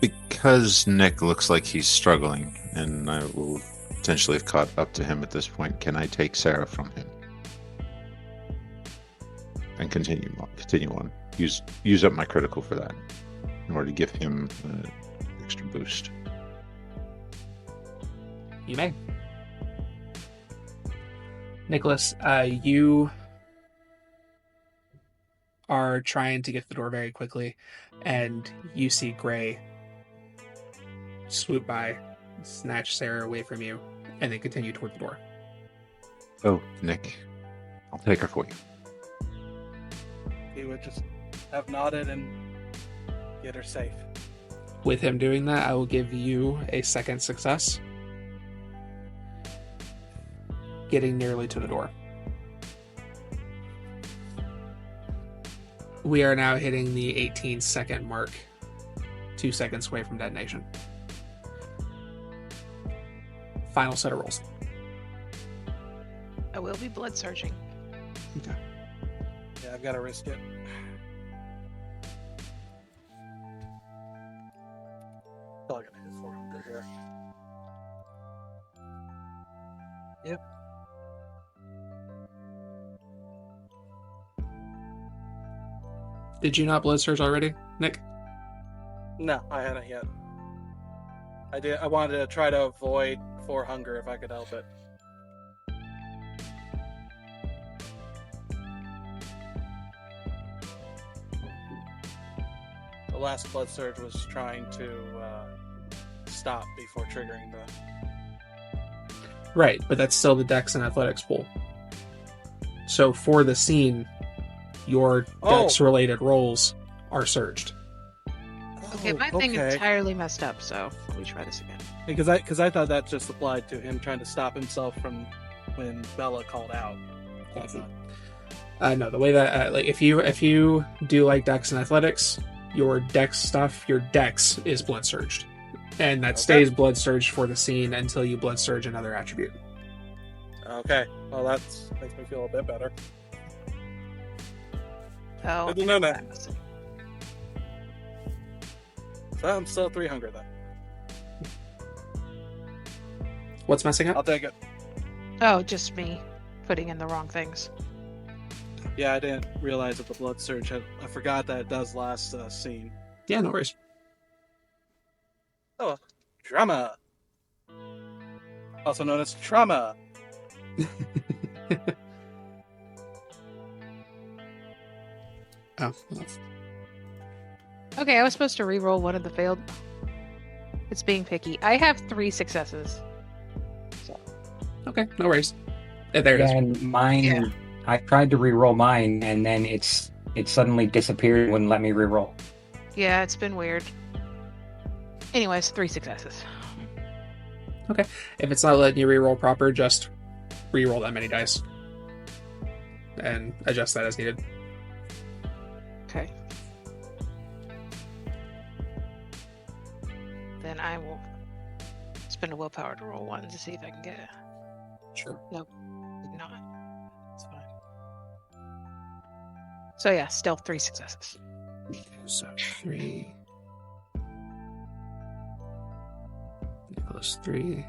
Because Nick looks like he's struggling, and I will potentially have caught up to him at this point, can I take Sarah from him? And continue on. Use up my critical for that in order to give him an extra boost. You may. Nicholas, you are trying to get to the door very quickly, and you see Gray swoop by, snatch Sarah away from you, and then continue toward the door. Oh, Nick, I'll take her for you. He would just have nodded and get her safe. With him doing that, I will give you a 2nd success. Getting nearly to the door. We are now hitting the 18-second mark. 2 seconds away from detonation. Final set of rolls. I will be blood surging. Okay. Yeah, I've got to risk it. Probably gonna hit 400 here. Yep. Did you not blood surge already, Nick? No, I hadn't yet. I wanted to try to avoid 4 hunger if I could help it. The last blood surge was trying to stop before triggering the... Right, but that's still the Dex and Athletics pool. So for the scene, your Dex-related rolls are surged. Okay, my thing is entirely messed up, so let me try this again. Because I thought that just applied to him trying to stop himself from when Bella called out. No, the way that if you do like Dex and Athletics, your Dex stuff, your Dex is blood surged, and that stays blood surged for the scene until you blood surge another attribute. Okay. Well, that makes me feel a bit better. Oh, No. that's- So I'm still 3 hunger then. What's messing I'll up? take it. Oh, just me putting in the wrong things. Yeah, I didn't realize that the blood surge had. I forgot that it does last scene. Yeah, no worries. Oh, drama. Also known as trauma. Oh, Okay, I was supposed to re-roll one of the failed. It's being picky. I have 3 successes. okay, no worries. There it is. And mine, Yeah. I tried to re-roll mine, and then it suddenly disappeared and wouldn't let me re-roll. Yeah, it's been weird. Anyways, 3 successes. If it's not letting you reroll proper, just reroll that many dice. And adjust that as needed. Okay. Then I will spend a willpower to roll 1 to see if I can get it. Sure. Nope. Did not. It's fine. So yeah, still 3 successes. So 3. Plus 3.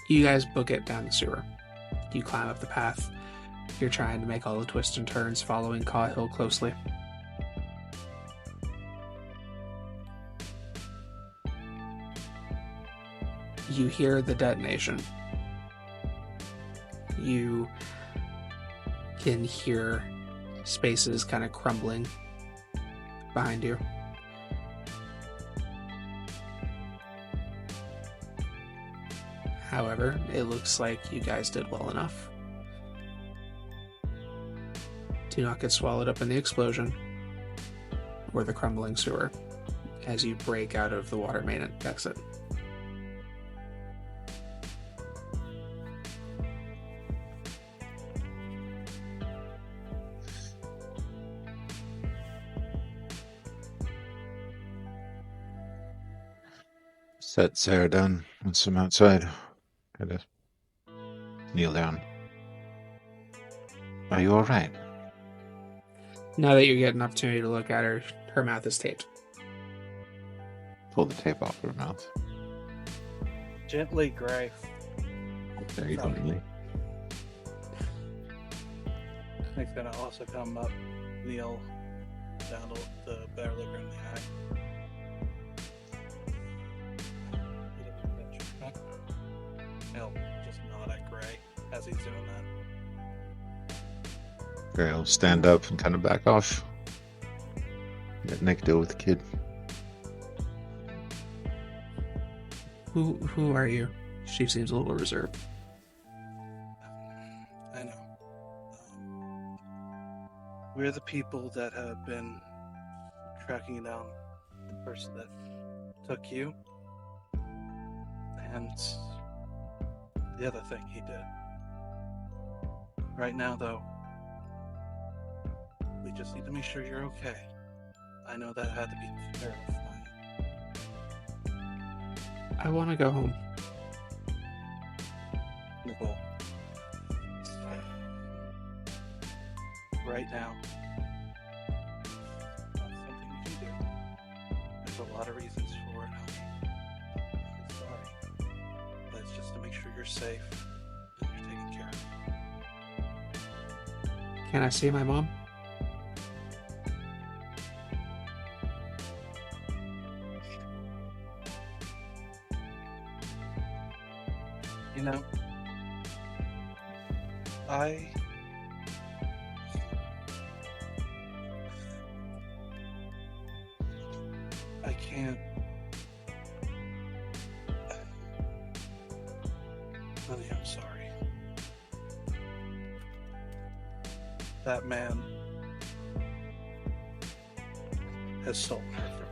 You guys book it down the sewer. You climb up the path. You're trying to make all the twists and turns, following Cahill closely. You hear the detonation. You can hear spaces kind of crumbling behind you. However, it looks like you guys did well enough. Do not get swallowed up in the explosion or the crumbling sewer as you break out of the water main exit. Set Sarah down with some outside. Kind of kneel down. Are you alright? Now that you get an opportunity to look at her, her mouth is taped. Pull the tape off her mouth. Gently, Gray. Very gently. Nick's gonna also come up, kneel down to the bear liquor in the eye. He'll just nod at Gray as he's doing that. Gray will stand up and kind of back off. Let Nick deal with the kid. Who are you? She seems a little reserved. I know. We're the people that have been tracking down the person that took you. And the other thing he did. Right now, though, we just need to make sure you're okay. I know that had to be terrifying. I want to go home. Nicole. Right now, not something we can do. There's a lot of reasons for it, honey. I'm sorry. But it's just to make sure you're safe and you're taken care of. Can I see my mom? You know, I can't. Honey, I'm sorry. That man has stolen her from me.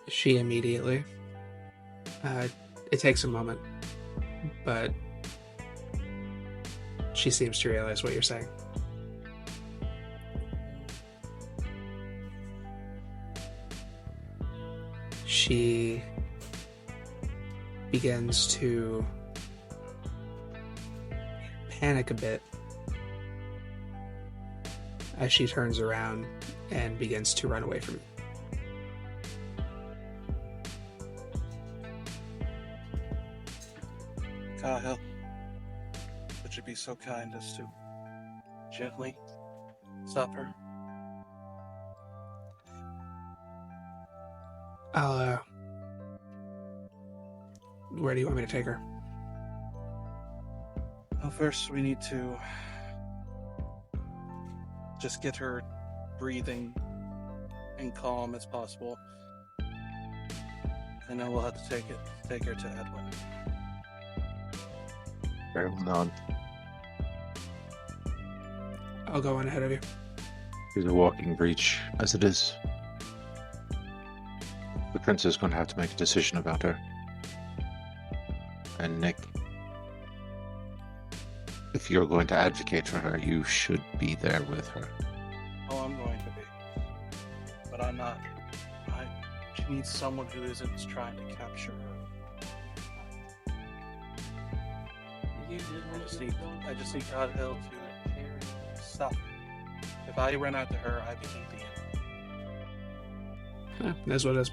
She immediately. It takes a moment, but she seems to realize what you're saying. She begins to panic a bit as she turns around and begins to run away from you. Cahill, would you be so kind as to gently stop her? Where do you want me to take her? Well, first we need to just get her breathing and calm as possible. And then we'll have to take her to Edwin. Very well known. I'll go on ahead of you. She's a walking breach, as it is. The prince is going to have to make a decision about her. And Nick, if you're going to advocate for her, you should be there with her. Oh, I'm going to be. But I'm not. She needs someone who isn't trying to capture her. I just need Cahill to stop. If I ran after her, I became the enemy. That's what it is.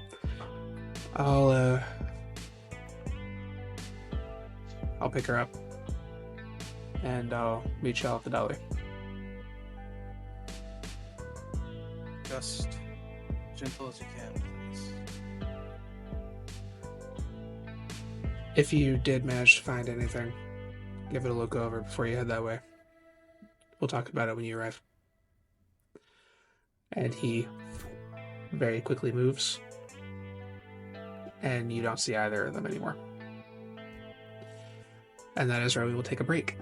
I'll pick her up, and I'll meet y'all at the deli. Just gentle as you can, please. If you did manage to find anything, give it a look over before you head that way. We'll talk about it when you arrive. And he very quickly moves, and you don't see either of them anymore. And that is where we will take a break.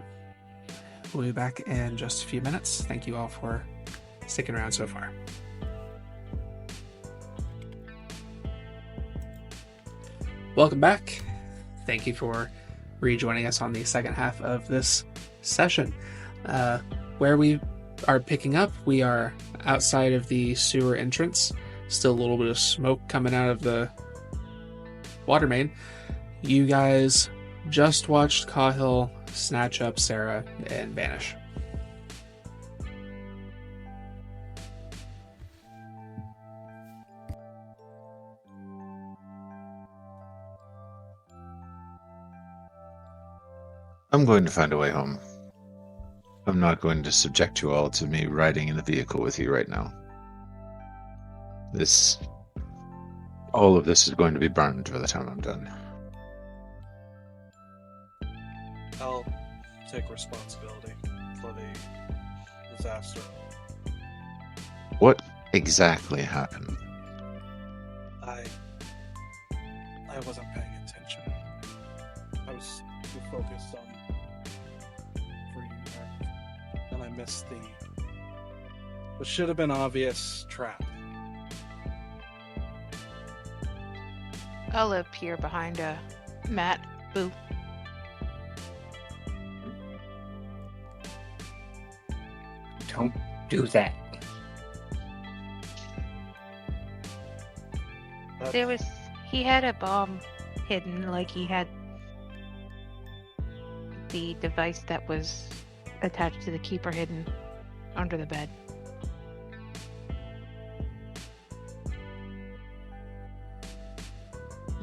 We'll be back in just a few minutes. Thank you all for sticking around so far. Welcome back. Thank you for rejoining us on the second half of this session. Where we are picking up, we are outside of the sewer entrance. Still a little bit of smoke coming out of the water main. You guys just watched Cahill snatch up Sarah and vanish. I'm going to find a way home. I'm not going to subject you all to me riding in the vehicle with you right now. All of this is going to be burned by the time I'm done. I'll take responsibility for the disaster. What exactly happened? I wasn't paying attention. I was too focused on freeing her, and I missed what should have been obvious trap. I'll appear behind Matt. Boo. Don't do that. He had a bomb hidden, like he had the device that was attached to the keeper hidden under the bed.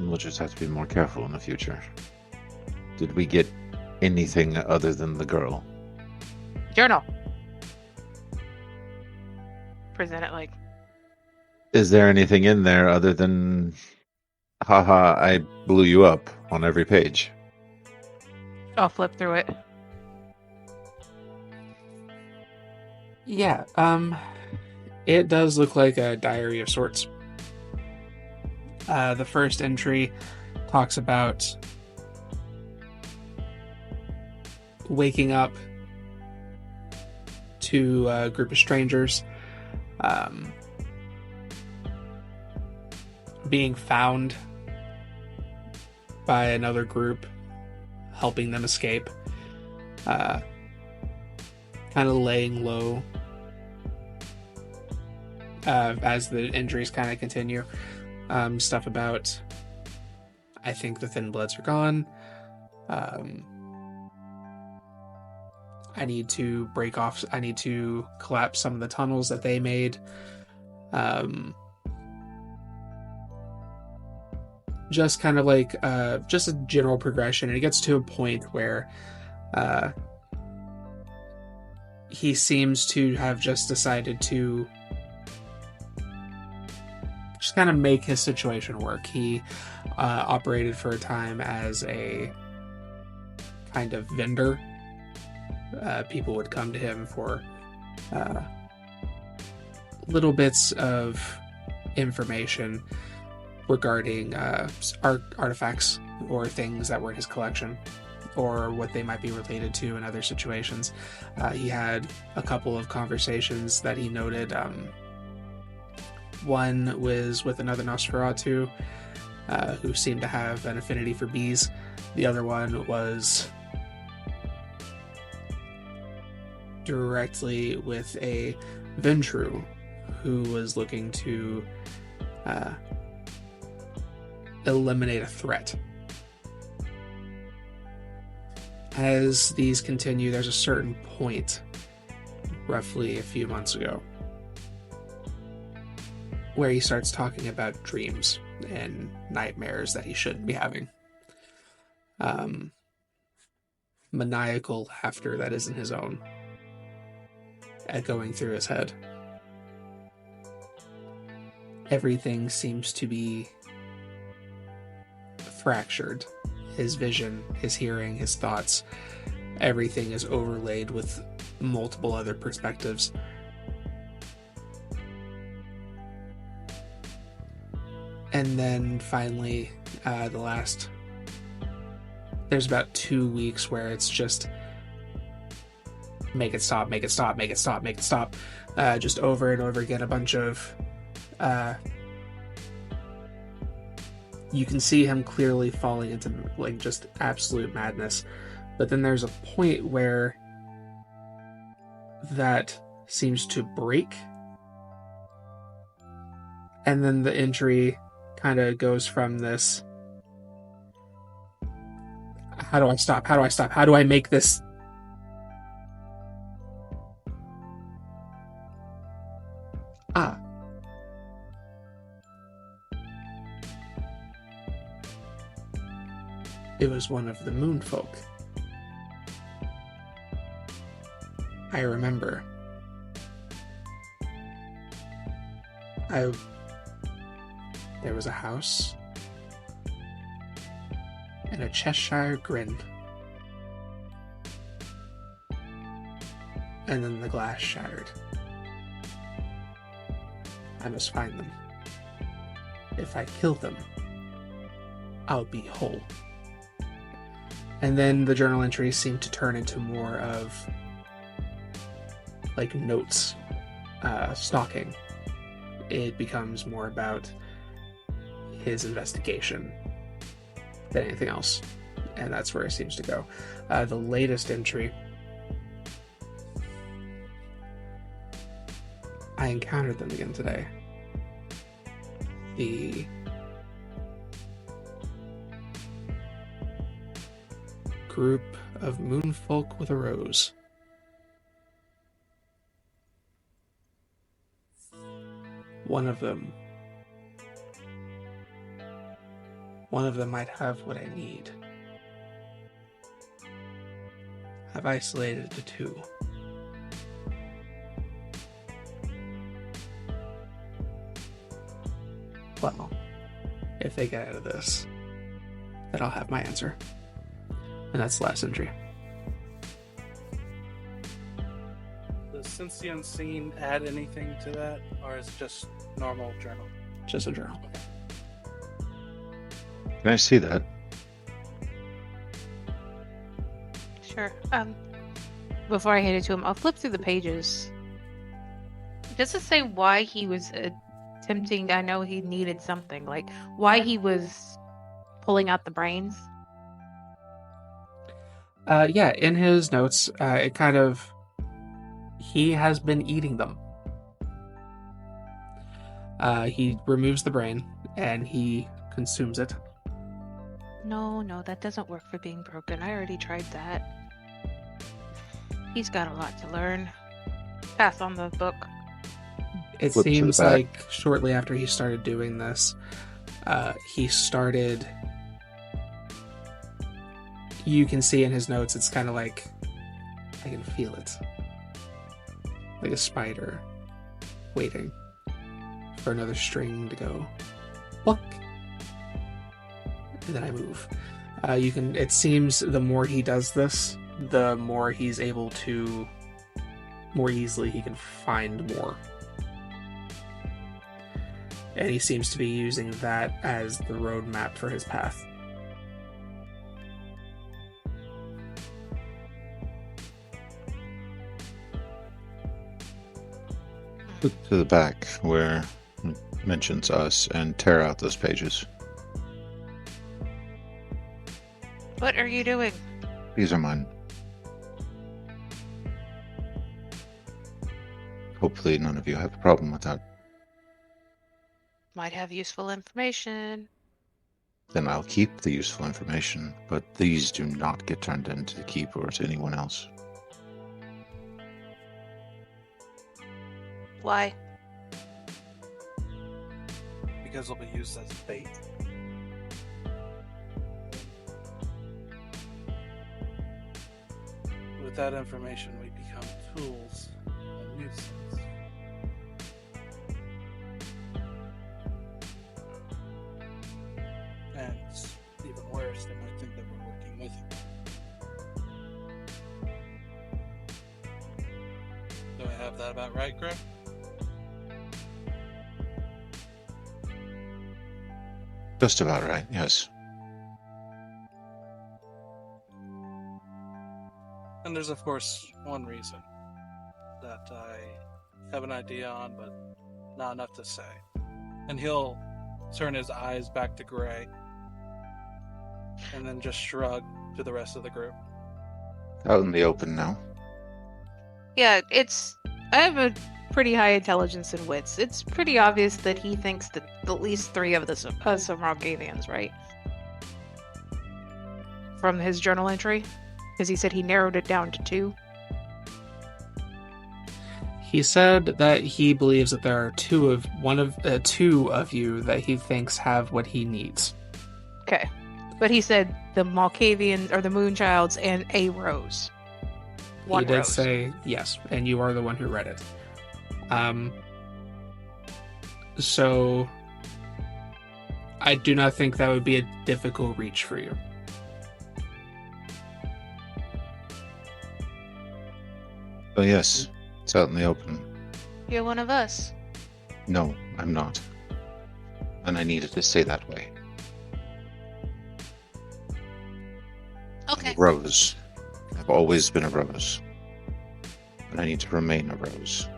We'll just have to be more careful in the future. Did we get anything other than the girl? Journal. Present it like. Is there anything in there other than, haha, I blew you up on every page? I'll flip through it. Yeah, it does look like a diary of sorts. The first entry talks about waking up to a group of strangers, being found by another group, helping them escape, kind of laying low as the injuries kind of continue. Stuff about, I think the Thin Bloods are gone. I need to collapse some of the tunnels that they made. Just kind of like just a general progression, and it gets to a point where he seems to have just decided to just kind of make his situation work. He operated for a time as a kind of vendor. People would come to him for little bits of information regarding artifacts or things that were in his collection, or what they might be related to in other situations. He had a couple of conversations that he noted. One was with another Nosferatu who seemed to have an affinity for bees. The other one was directly with a Ventru who was looking to eliminate a threat. As these continue, there's a certain point, roughly a few months ago, where he starts talking about dreams and nightmares that he shouldn't be having. Maniacal laughter that isn't his own, echoing through his head. Everything seems to be fractured. His vision, his hearing, his thoughts, everything is overlaid with multiple other perspectives. And then finally, there's about 2 weeks where it's just make it stop, make it stop, make it stop, make it stop. Just over and over again, a bunch of you can see him clearly falling into like just absolute madness. But then there's a point where that seems to break, and then the injury kind of goes from this, how do I stop? How do I stop? How do I make this? It was one of the moon folk. I remember. There was a house and a Cheshire grin. And then the glass shattered. I must find them. If I kill them, I'll be whole. And then the journal entries seem to turn into more of like notes, stalking. It becomes more about his investigation than anything else. And that's where it seems to go. The latest entry, I encountered them again today. The group of moonfolk with a rose. One of them might have what I need. I've isolated the two. Well, if they get out of this, then I'll have my answer. And that's the last entry. Does Since the Unseen add anything to that, or is it just normal journal? Just a journal. Can I see that? Sure. Before I hand it to him, I'll flip through the pages. Does it say why he was tempting. I know he needed something. Like, why he was pulling out the brains. Yeah, in his notes, it kind of... He has been eating them. He removes the brain, and he consumes it. No, that doesn't work for being broken. I already tried that. He's got a lot to learn. Pass on the book. It Flip to the seems back. like shortly after he started doing this, he started... You can see in his notes, it's kind of like... I can feel it. Like a spider waiting for another string to go pluck. And then I move. It seems the more he does this, the more he's able to... More easily he can find more. And he seems to be using that as the roadmap for his path. Flip to the back where it mentions us and tear out those pages. What are you doing? These are mine. Hopefully none of you have a problem with that. Might have useful information. Then I'll keep the useful information, but these do not get turned into the keep or to anyone else. Why? Because they'll be used as bait. With that information, we become tools and nuisance. And it's even worse, they might think that we're working with him. Do I have that about right, Greg? Just about right, yes. And there's, of course, one reason that I have an idea on, but not enough to say. And he'll turn his eyes back to Gray, and then just shrug to the rest of the group. Out in the open now. Yeah, I have a pretty high intelligence and wits. It's pretty obvious that he thinks that at least 3 of us are Rogavians, right? From his journal entry? Because he said he narrowed it down to 2. He said that he believes that there are 2 of you that he thinks have what he needs. Okay. But he said the Malkavians, or the Moonchilds, and a Rose. One He did Rose. say yes, and you are the one who read it. So I do not think that would be a difficult reach for you. But yes, it's out in the open. You're one of us. No, I'm not. And I needed to stay that way. Okay. I'm a rose. I've always been a rose. And I need to remain a rose.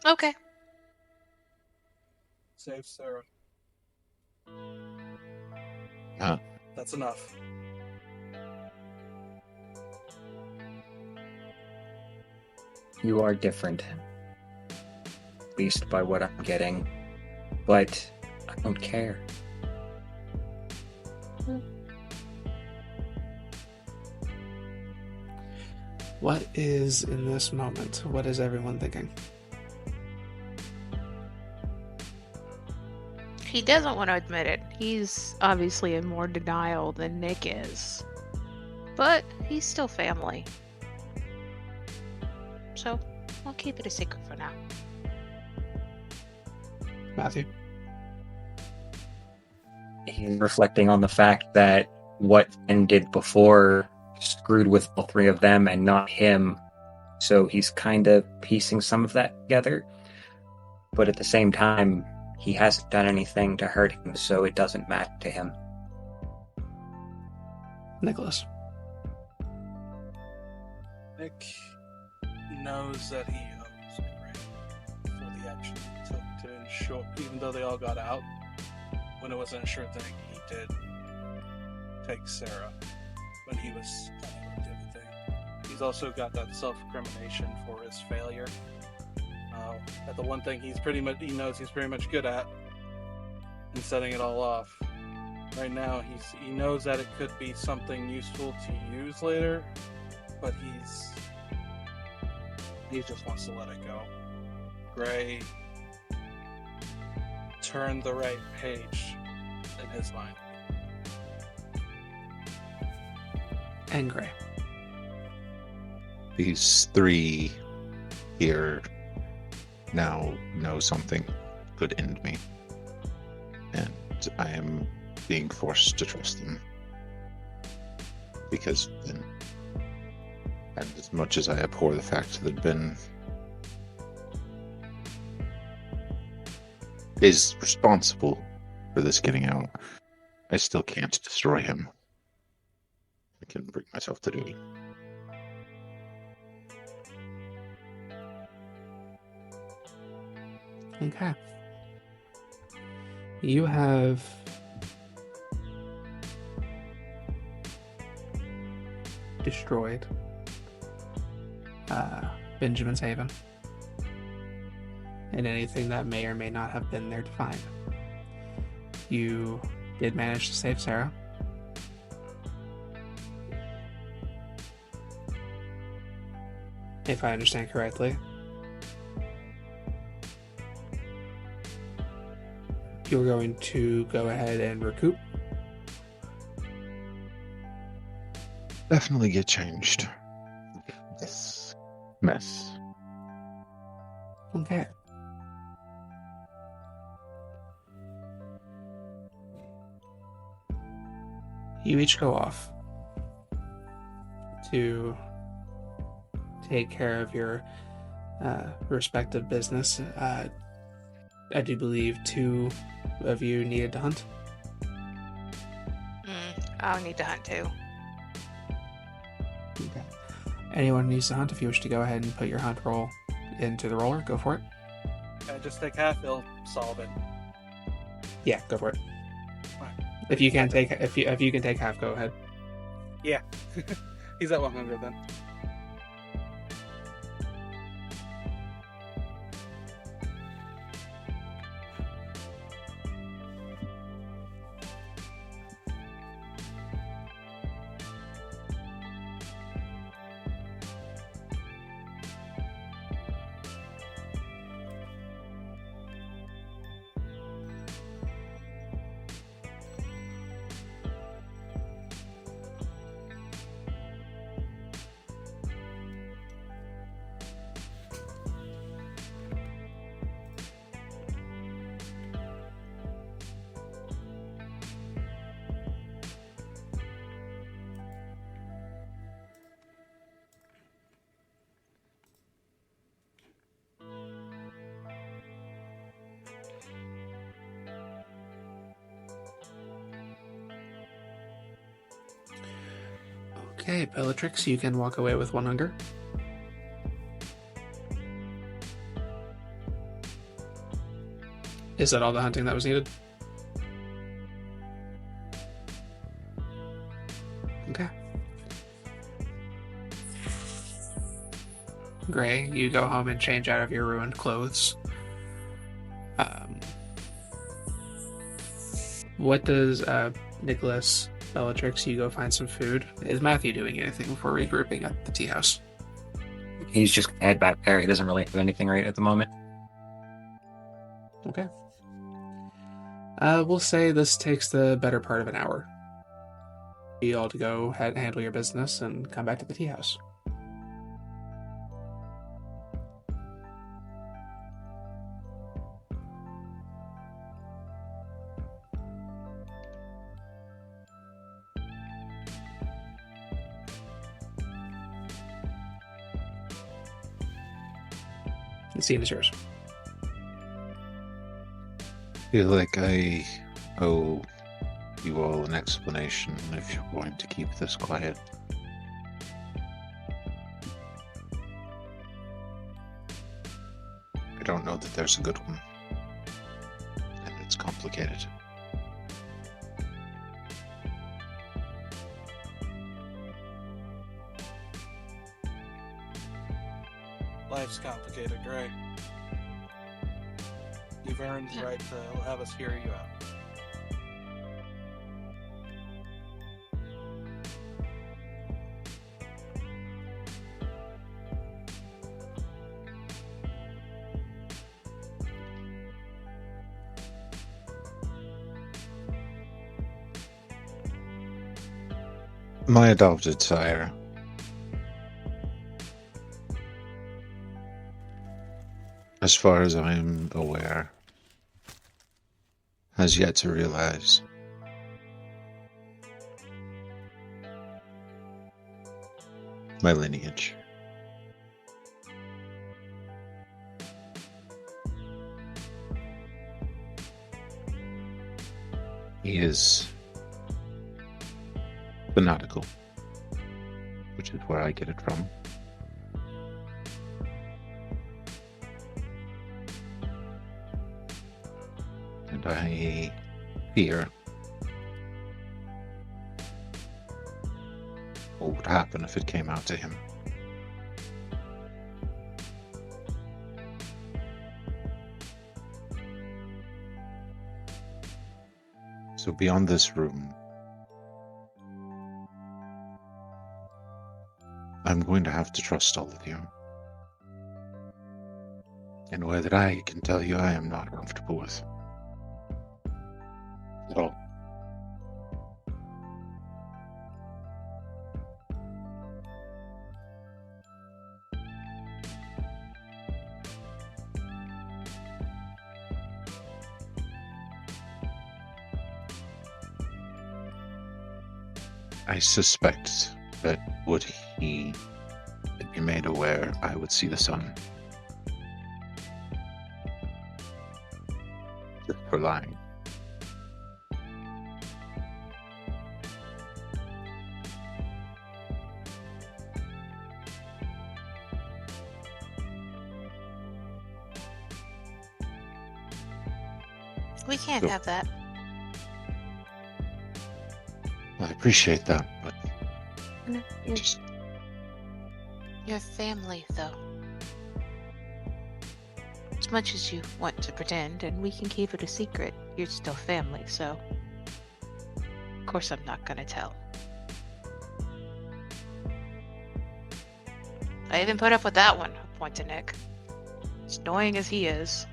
Okay. Save Sarah. Huh. That's enough. You are different. At least by what I'm getting. But I don't care. What is in this moment? What is everyone thinking? He doesn't want to admit it. He's obviously in more denial than Nick is. But he's still family. So, I'll keep it a secret for now. Matthew? He's reflecting on the fact that what Fen did before screwed with all 3 of them and not him. So he's kind of piecing some of that together. But at the same time, he hasn't done anything to hurt him, so it doesn't matter to him. Nicholas? Nick knows that he owes Gray for the action he took to ensure, even though they all got out, when it wasn't a sure thing, he did take Sarah when he was unable to do anything. He's also got that self-recrimination for his failure. At the one thing he knows he's pretty much good at, in setting it all off. Right now, he knows that it could be something useful to use later, but he just wants to let it go. Gray turned the right page in his mind. And Gray. These three here now know something could end me. And I am being forced to trust them. Because Ben, and as much as I abhor the fact that Ben is responsible for this getting out, I still can't destroy him. I can bring myself to do it. Okay. You have destroyed Benjamin's Haven and anything that may or may not have been there to find. You did manage to save Sarah. If I understand correctly. You're going to go ahead and recoup. Definitely get changed. This mess. Okay. You each go off to take care of your respective business. I do believe 2 of you needed to hunt. I'll need to hunt too. Okay. Anyone who needs to hunt, if you wish to go ahead and put your hunt roll into the roller, go for it. Just take half, he'll solve it. Yeah, go for it. Fine. If you can take half, go ahead. Yeah. He's at 100 then. Okay, Bellatrix, you can walk away with 1 hunger. Is that all the hunting that was needed? Okay. Gray, you go home and change out of your ruined clothes. What does Nicholas, Bellatrix, you go find some food? Is Matthew doing anything before regrouping at the tea house? He's just head back there. He doesn't really have anything right at the moment. Okay. We'll say this takes the better part of an hour. You all to go ahead and handle your business and come back to the tea house. The scene is yours. Feel like I owe you all an explanation if you're going to keep this quiet. I don't know that there's a good one. And it's complicated. Life's complicated, Gray. You've earned the right to have us hear you out. My adopted sire. As far as I am aware, has yet to realize my lineage. He is fanatical, which is where I get it from. And I fear what would happen if it came out to him. So beyond this room, I'm going to have to trust all of you in a way that I can tell you I am not comfortable with. At all. I suspect that would he be made aware, I would see the sun. Just for lying. We can't So- have that. I appreciate that, but No, you're, just you're family, though. As much as you want to pretend, and we can keep it a secret, you're still family, so... Of course I'm not gonna tell. I even put up with that one, point to Nick. As annoying as he is.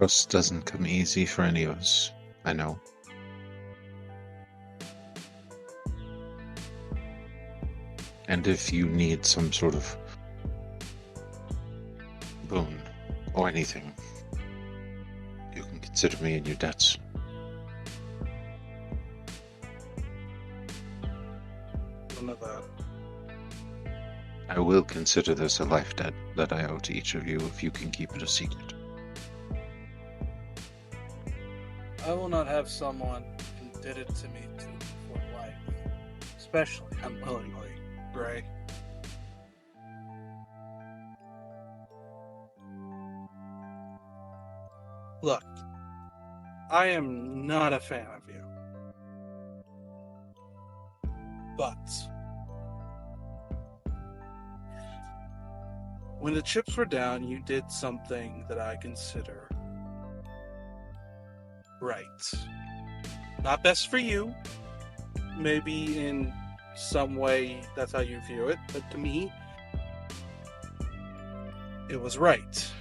trust doesn't come easy for any of us. I know. And if you need some sort of boon or anything, you can consider me in your debts. None of that. I will consider this a life debt that I owe to each of you if you can keep it a secret. I will not have someone who did it to me to for life, especially unwillingly, Gray. Look, I am not a fan of you, but when the chips were down, you did something that I consider right. Not best for you. Maybe in some way that's how you view it, but to me, it was right.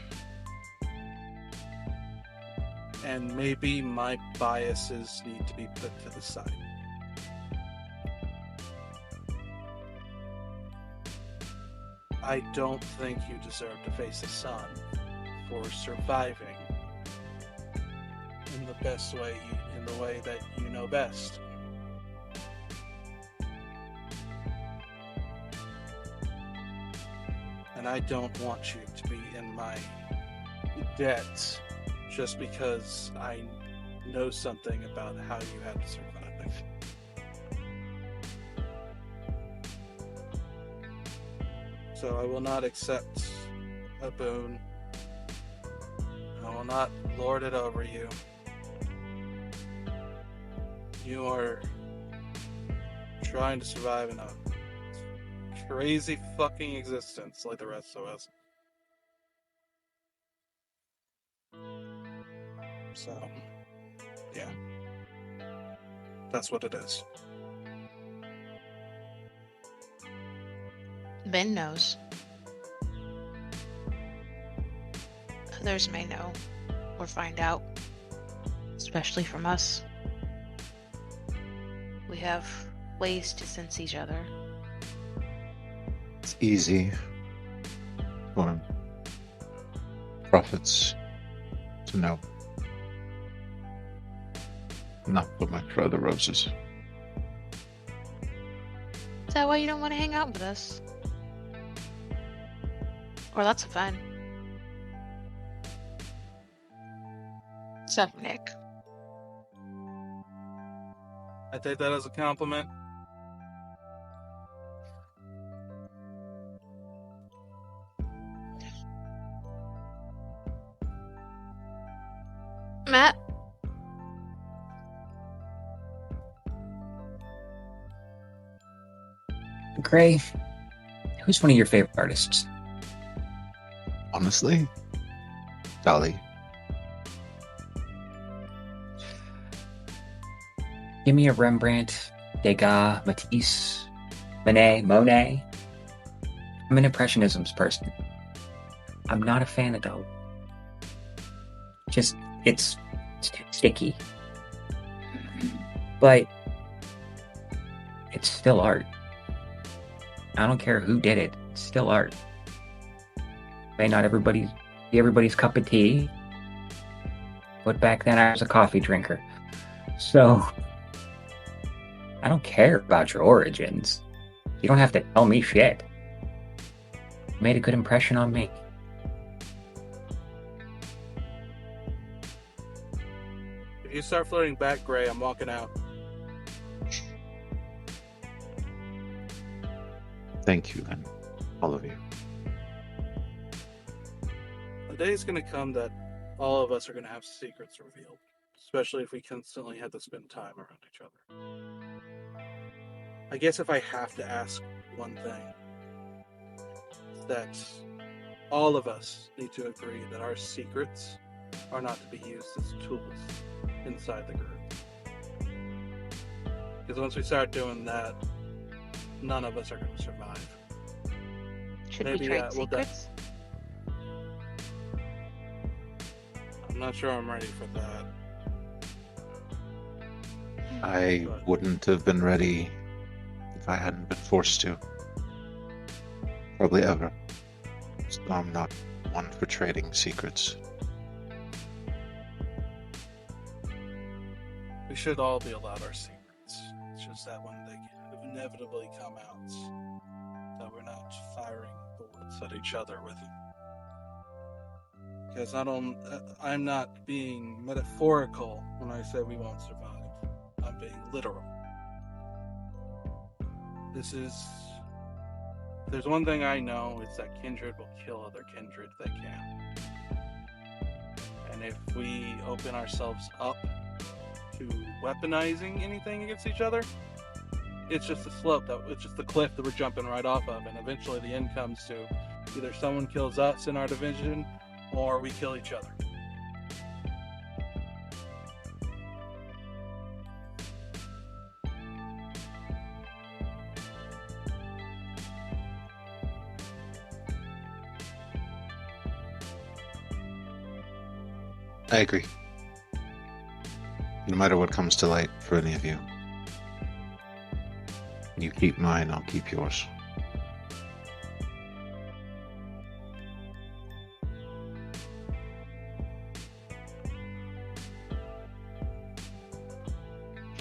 And maybe my biases need to be put to the side. I don't think you deserve to face the sun for surviving in the best way, in the way that you know best. And I don't want you to be in my debt just because I know something about how you had to survive. So I will not accept a boon. I will not lord it over you. You are trying to survive in a crazy fucking existence like the rest of us. So, yeah. That's what it is. Ben knows. Others may know or find out, especially from us. We have ways to sense each other. It's easy for prophets to know. Not so much for other roses. Is that why you don't want to hang out with us? Or lots of fun. Except Nick. I take that as a compliment. Matt? Gray, who's one of your favorite artists? Honestly, Dali. Give me a Rembrandt, Degas, Matisse, Monet. I'm an Impressionisms person. I'm not a fan of Dali. Just, it's too sticky. But it's still art. I don't care who did it. It's still art. May not be everybody's cup of tea, but back then I was a coffee drinker. So I don't care about your origins. You don't have to tell me shit. You made a good impression on me. If you start flirting back, Gray, I'm walking out. Thank you, then, all of you. The day's gonna come that all of us are gonna have secrets revealed, especially if we constantly have to spend time around each other. I guess if I have to ask one thing, it's that all of us need to agree that our secrets are not to be used as tools inside the group. Because once we start doing that, none of us are going to survive. Should Maybe, we trade we'll secrets? I'm not sure I'm ready for that. I wouldn't have been ready if I hadn't been forced to. Probably ever. So I'm not one for trading secrets. We should all be allowed our secrets. It's just that when they inevitably come out, that we're not firing bullets at each other with them. Because I'm not being metaphorical when I say we won't survive. I'm being literal. There's one thing I know, it's that kindred will kill other kindred if they can. And if we open ourselves up to weaponizing anything against each other, it's just it's just the cliff that we're jumping right off of, and eventually the end comes to either someone kills us in our division or we kill each other. I agree. No matter what comes to light for any of you. You keep mine, I'll keep yours.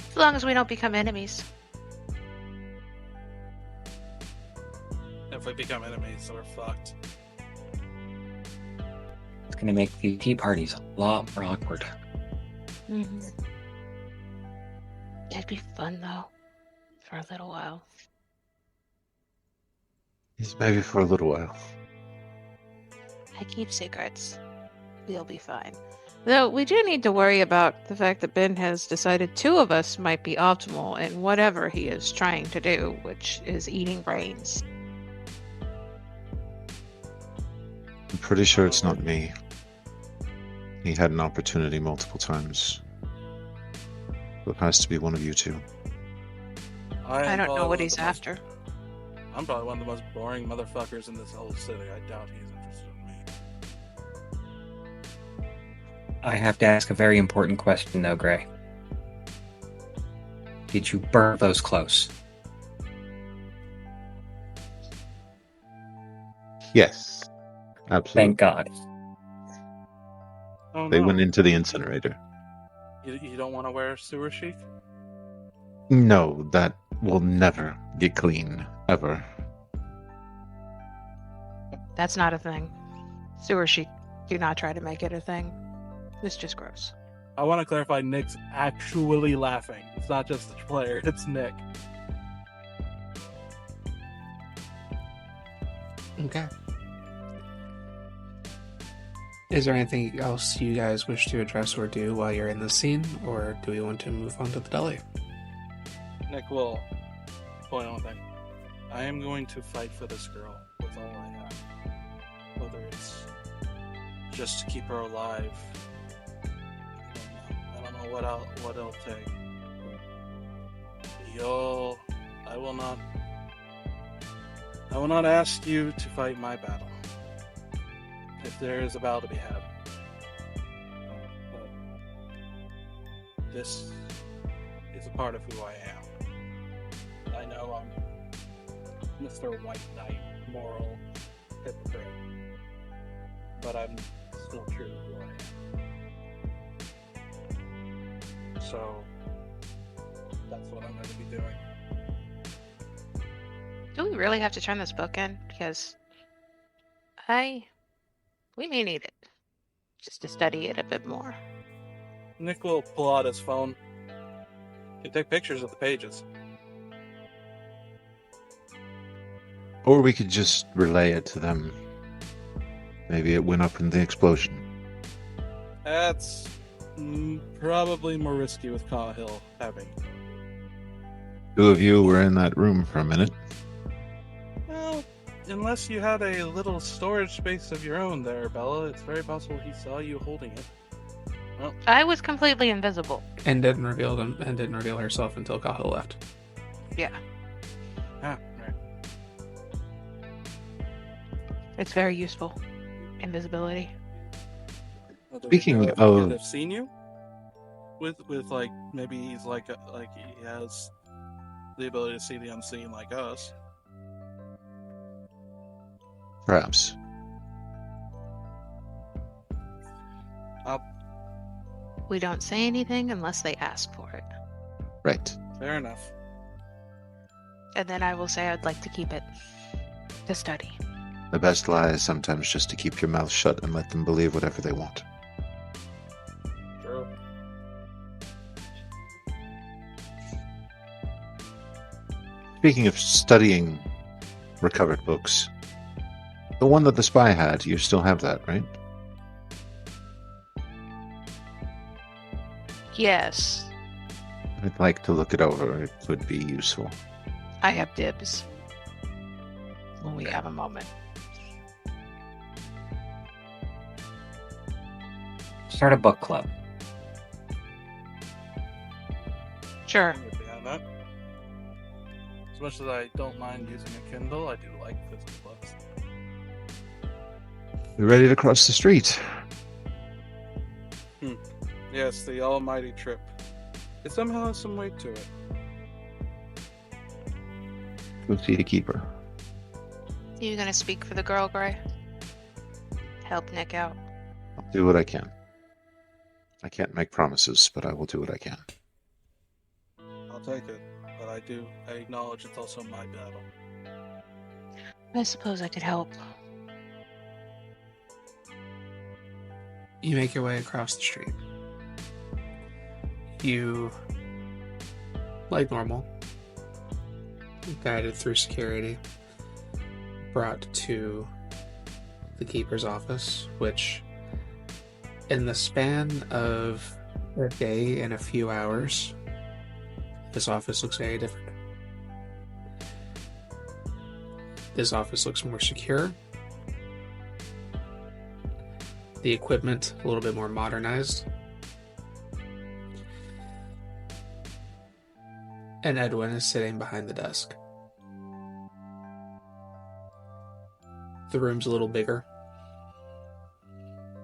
As long as we don't become enemies. If we become enemies, we're fucked. It's going to make the tea parties a lot more awkward. Mm-hmm. It'd be fun, though, for a little while. Yes, maybe for a little while. I keep secrets. We'll be fine. Though we do need to worry about the fact that Ben has decided 2 of us might be optimal in whatever he is trying to do, which is eating brains. I'm pretty sure it's not me. He had an opportunity multiple times. It has to be one of you two. I don't know probably what he's the most- after. I'm probably one of the most boring motherfuckers in this whole city. I doubt he's interested in me. I have to ask a very important question, though, Gray. Did you burn those clothes? Yes, absolutely. Thank God. Oh, They no. went into the incinerator. You don't want to wear a sewer chic? No, that will never get clean, ever. That's not a thing. Sewer chic, do not try to make it a thing. It's just gross. I want to clarify, Nick's actually laughing. It's not just the player, it's Nick. Okay. Is there anything else you guys wish to address or do while you're in this scene, or do we want to move on to the deli? Nick will point on one thing. I am going to fight for this girl with all I have. Whether it's just to keep her alive. I don't know what it'll take. I will not ask you to fight my battle. If there is a battle to be had. But this is a part of who I am. I know I'm Mr. White Knight, moral hypocrite, but I'm still true to who I am. So that's what I'm going to be doing. Do we really have to turn this book in? Because we may need it. Just to study it a bit more. Nick will pull out his phone. He can take pictures of the pages. Or we could just relay it to them. Maybe it went up in the explosion. That's probably more risky with Cahill having. 2 of you were in that room for a minute. Well, unless you had a little storage space of your own there, Bella, it's very possible he saw you holding it. Well, I was completely invisible. And didn't reveal herself until Cahill left. Yeah. right. It's very useful. Invisibility. Well, do we Speaking know if he of- could have seen you with like maybe he's like he has the ability to see the unseen like us. Perhaps. We don't say anything unless they ask for it. Right. Fair enough. And then I will say I'd like to keep it to study. The best lie is sometimes just to keep your mouth shut and let them believe whatever they want. True. Speaking of studying recovered books, the one that the spy had, you still have that, right? Yes, I'd like to look it over. It would be useful. I have dibs. When we have a moment. Start a book club. Sure. I'm behind that. As much as I don't mind using a Kindle, I do like physical books. You ready to cross the street? Yes, the almighty trip. It somehow has some weight to it. Go see the keeper. Are you gonna speak for the girl, Gray? Help Nick out. I'll do what I can. I can't make promises, but I will do what I can. I'll take it, but I acknowledge it's also my battle. I suppose I could help. You make your way across the street. You, like normal, guided through security, brought to the keeper's office, which, in the span of a day and a few hours, this office looks very different. This office looks more secure. The equipment a little bit more modernized. And Edwin is sitting behind the desk. The room's a little bigger.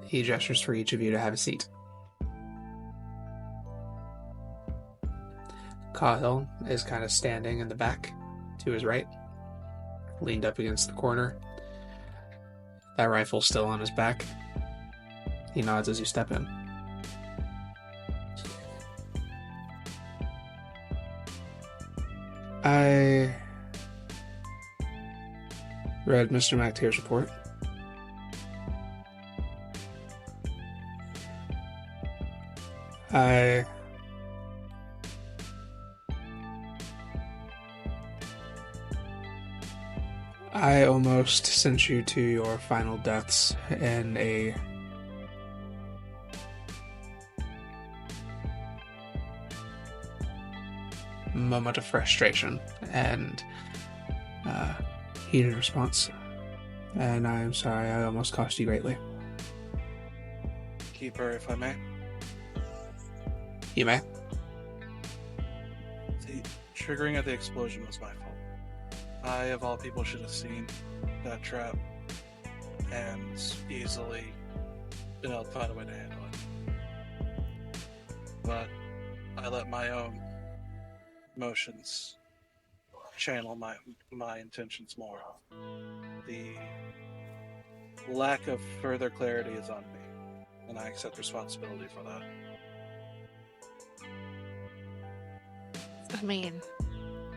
He gestures for each of you to have a seat. Cahill is kind of standing in the back to his right, leaned up against the corner. That rifle's still on his back. He nods as you step in. I read Mr. McTeer's report. I almost sent you to your final deaths in a moment of frustration and heated response. And I am sorry I almost cost you greatly. Keeper, if I may. You may. The triggering of the explosion was my fault. I, of all people, should have seen that trap and easily been able to find a way to handle it. But I let my own emotions channel my intentions more. The lack of further clarity is on me, and I accept responsibility for that. I mean,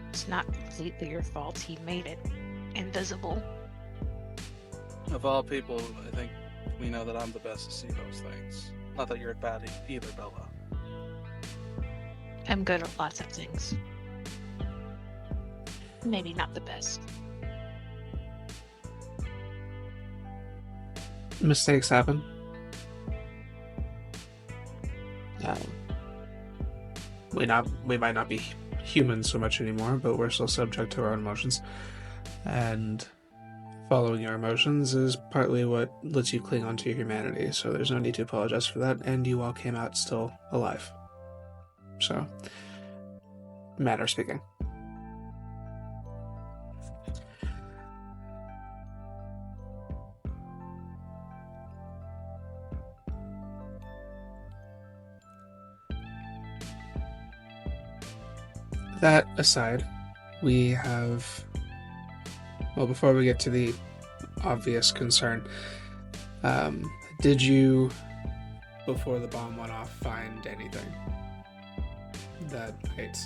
it's not completely your fault. He made it invisible. Of all people, I think we know that I'm the best to see those things. Not that you're bad either, Bella. I'm good at lots of things. Maybe not the best. Mistakes happen. We might not be human so much anymore, but we're still subject to our own emotions. And following your emotions is partly what lets you cling on to your humanity, so there's no need to apologize for that, and you all came out still alive. So, matter speaking. That aside, we have... Well, before we get to the obvious concern, did you, before the bomb went off, find anything that might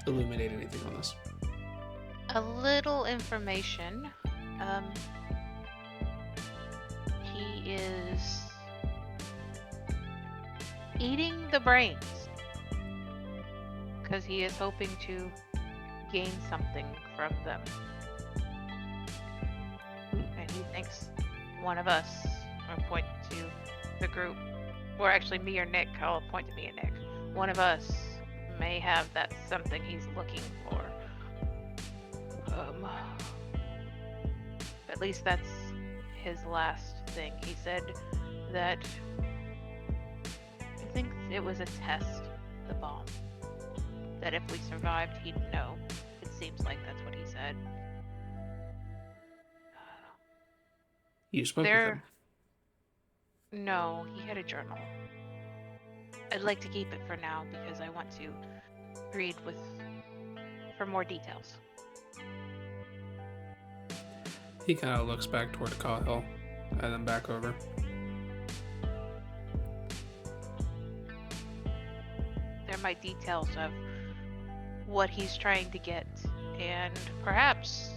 illuminate anything on this? A little information. He is eating the brains because he is hoping to gain something from them. And he thinks one of us, or point to the group, or actually me or Nick, I'll point to me and Nick. One of us may have that something he's looking for. At least that's his last thing. He said that, I think it was a test, the bomb. That if we survived, he'd know. It seems like that's what he said. You spoke with him? No, he had a journal. I'd like to keep it for now because I want to read for more details. He kind of looks back toward Cahill and then back over. There might details of what he's trying to get, and perhaps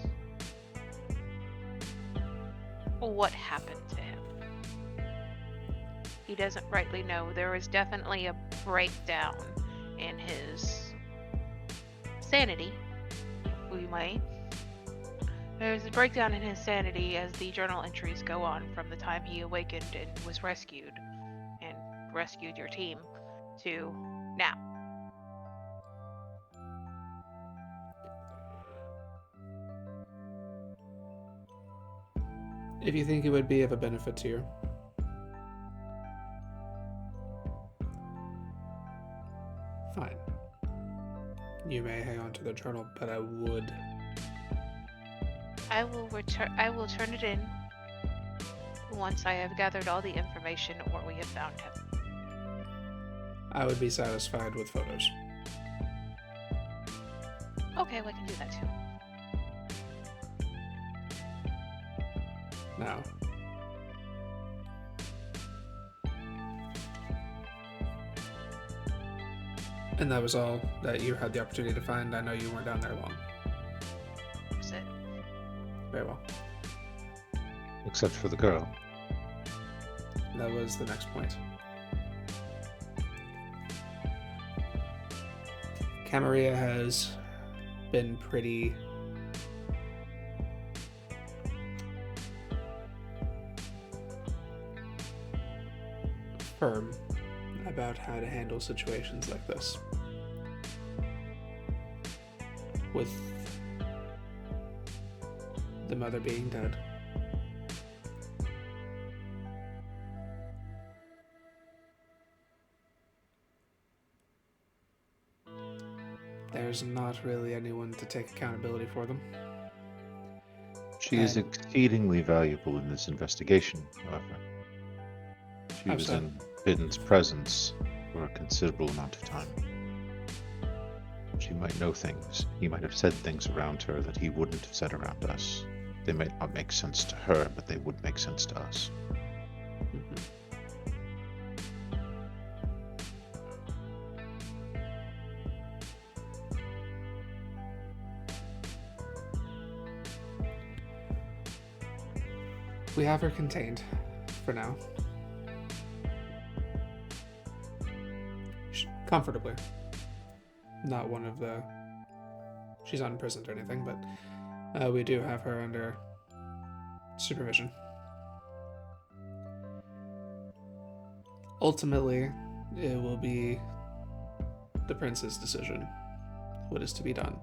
what happened to him. he doesn't rightly know. There was definitely a breakdown in his sanity, if we might. There's a breakdown in his sanity as the journal entries go on from the time he awakened and was rescued and rescued your team to now. If you think it would be of a benefit to you, fine. You may hang on to the journal, but I would. I will turn it in once I have gathered all the information or we have found him. I would be satisfied with photos. Okay, we can do that too. Now, and that was all that you had the opportunity to find. I know you weren't down there long. That's it. Very well. Except for the girl. That was the next point. Camarilla has been pretty firm about how to handle situations like this. With the mother being dead. There's not really anyone to take accountability for them. She is And- exceedingly valuable in this investigation, however. She How was so? in Biden's presence for a considerable amount of time. She might know things. He might have said things around her that he wouldn't have said around us. They might not make sense to her, but they would make sense to us. Mhm. We have her contained for now. Comfortably. Not one of the... She's unimprisoned or anything, but we do have her under supervision. Ultimately, it will be the prince's decision what is to be done.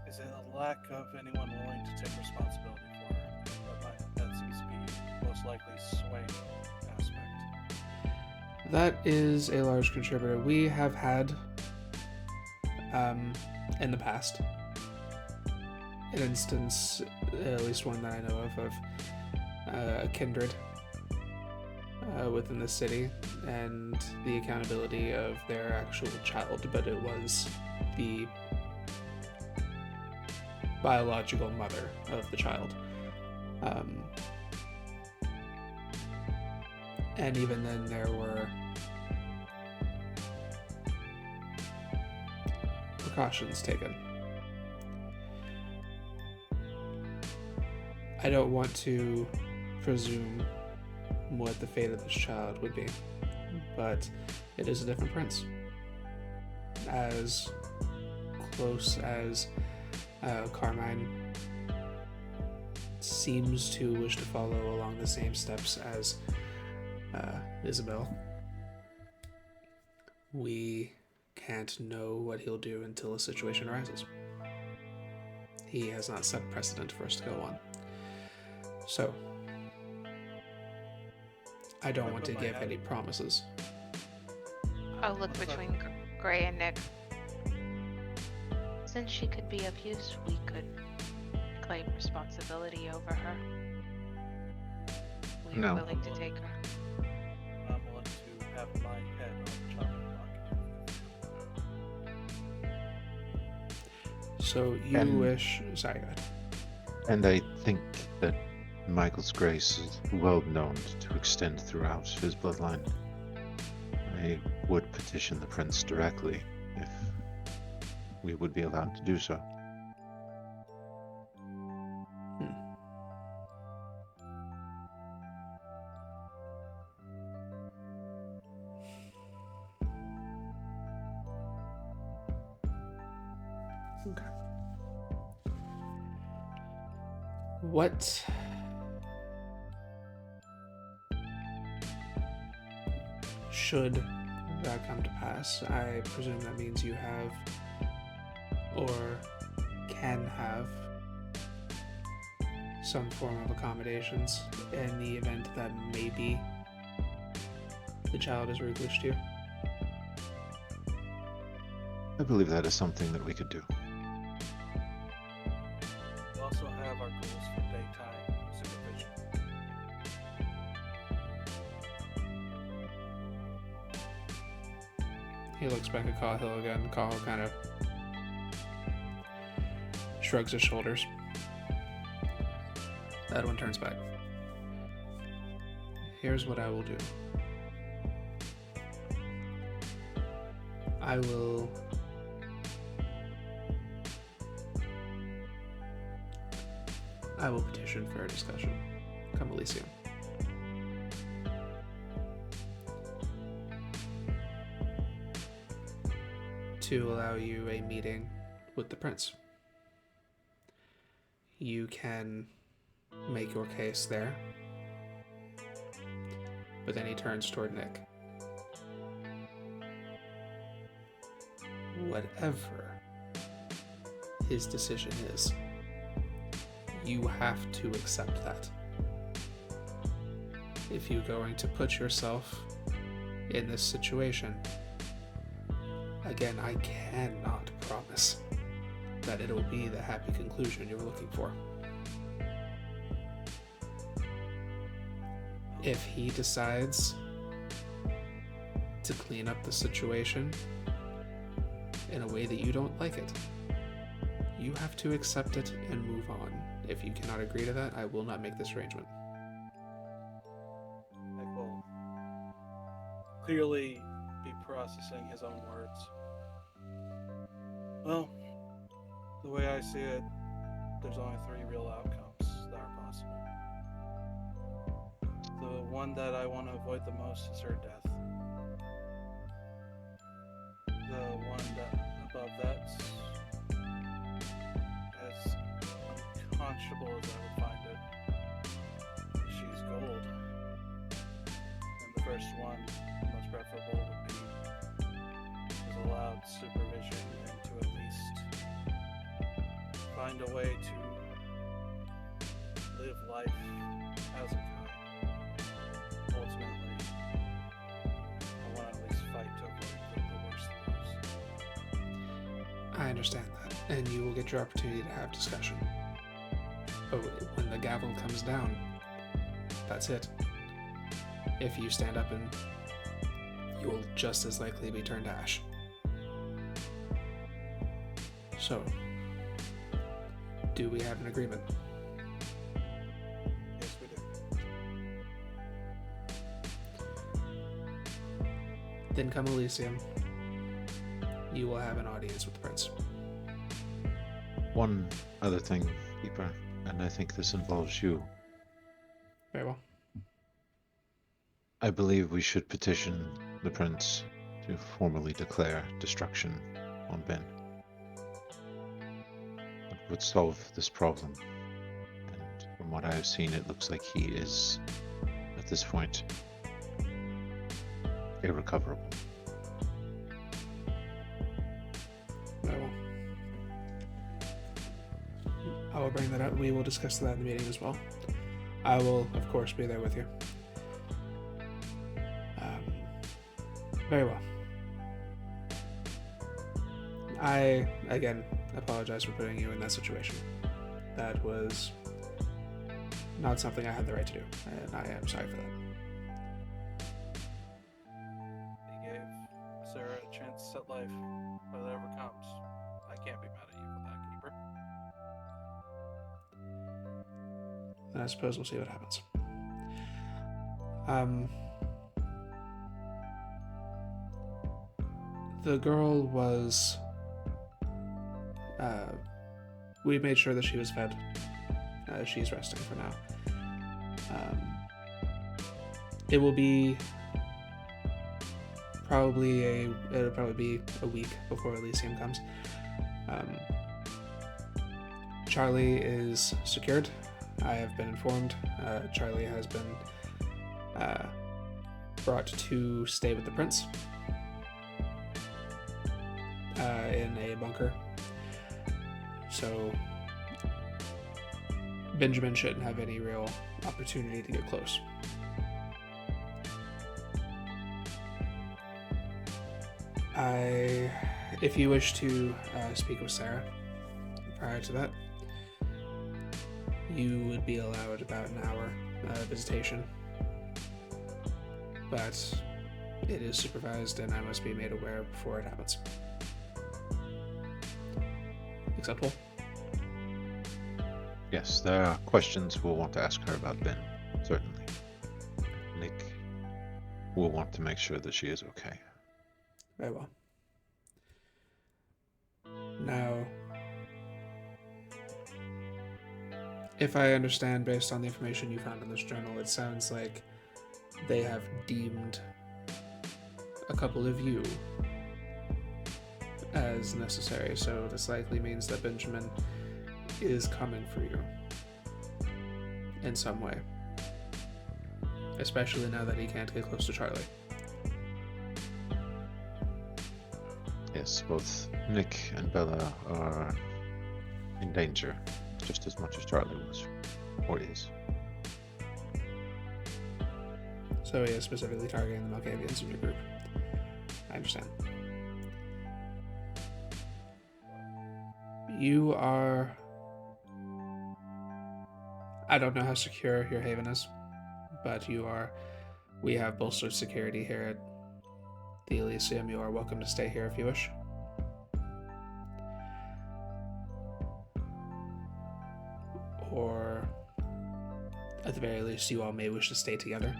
Is it a lack of anyone willing to take responsibility for her? That seems to be most likely swaying aspect. That is a large contributor. We have had, in the past, an instance, at least one that I know of a kindred within the city and the accountability of their actual child, but it was the biological mother of the child. And even then there were precautions taken. I don't want to presume what the fate of this child would be, but it is a different prince. As close as Carmine seems to wish to follow along the same steps as Isabel, we can't know what he'll do until a situation arises. He has not set precedent for us to go on. So, I don't want to give any promises. I'll look between Gray and Nick. Since she could be of use, we could claim responsibility over her. We No. are willing to take her. I'm willing to have my head on the chopping block. So you And- wish... Sorry, go ahead. And I think that Michael's grace is well known to extend throughout his bloodline. I would petition the prince directly if we would be allowed to do so. Okay. What should that come to pass? I presume that means you have or can have some form of accommodations in the event that maybe the child is ruthless to you. I believe that is something that we could do. We also have our goals for daytime supervision. He looks back at Cahill again. Cahill kind of shrugs his shoulders. Edwin turns back. Here's what I will do. I will petition for a discussion. Come Elysium. To allow you a meeting with the prince. You can make your case there. But then he turns toward Nick. Whatever his decision is, you have to accept that. If you're going to put yourself in this situation, again, I cannot promise that it'll be the happy conclusion you're looking for. If he decides to clean up the situation in a way that you don't like it, you have to accept it and move on. If you cannot agree to that, I will not make this arrangement. Nick will clearly be processing his own words. Well, the way I see it, there's only 3 real outcomes that are possible. The one that I want to avoid the most is her death. The one that above that, as unconscionable as I would find it, she's gold. And the first one, most preferable, would be is allowed supervision and to at least find a way to live life as a kind. Ultimately, I want to at least fight to avoid the worst of those. I understand that, and you will get your opportunity to have discussion. But when the gavel comes down, that's it. If you stand up, and you will just as likely be turned to ash. So, do we have an agreement? Yes, we do. Then come Elysium. You will have an audience with the prince. One other thing, Keeper, and I think this involves you. Very well. I believe we should petition the prince to formally declare destruction on Ben. It would solve this problem. And from what I have seen, it looks like he is, at this point, irrecoverable. Very well. I will bring that up. We will discuss that in the meeting as well. I will, of course, be there with you. Very well. I, again, apologize for putting you in that situation. That was not something I had the right to do, and I am sorry for that. He gave Sarah a chance to set life, whatever comes. I can't be mad at you for that, Keeper. And I suppose we'll see what happens. The girl was... we made sure that she was fed. She's resting for now. It will be it'll probably be a week before Elysium comes. Charlie is secured. I have been informed. Charlie has been brought to stay with the prince in a bunker. So Benjamin shouldn't have any real opportunity to get close. If you wish to speak with Sarah prior to that, you would be allowed about an hour visitation. But it is supervised and I must be made aware before it happens. Acceptable? Yes, there are questions we'll want to ask her about Ben, certainly. Nick will want to make sure that she is okay. Very well. Now, if I understand based on the information you found in this journal, it sounds like they have deemed a couple of you as necessary, so this likely means that Benjamin is coming for you in some way, especially now that he can't get close to Charlie. Yes, both Nick and Bella are in danger just as much as Charlie was, or is. So he is specifically targeting the Malkavians in your group. I understand. You are... I don't know how secure your haven is, but you are... We have bolstered security here at the Elysium. You are welcome to stay here if you wish. Or, at the very least, you all may wish to stay together.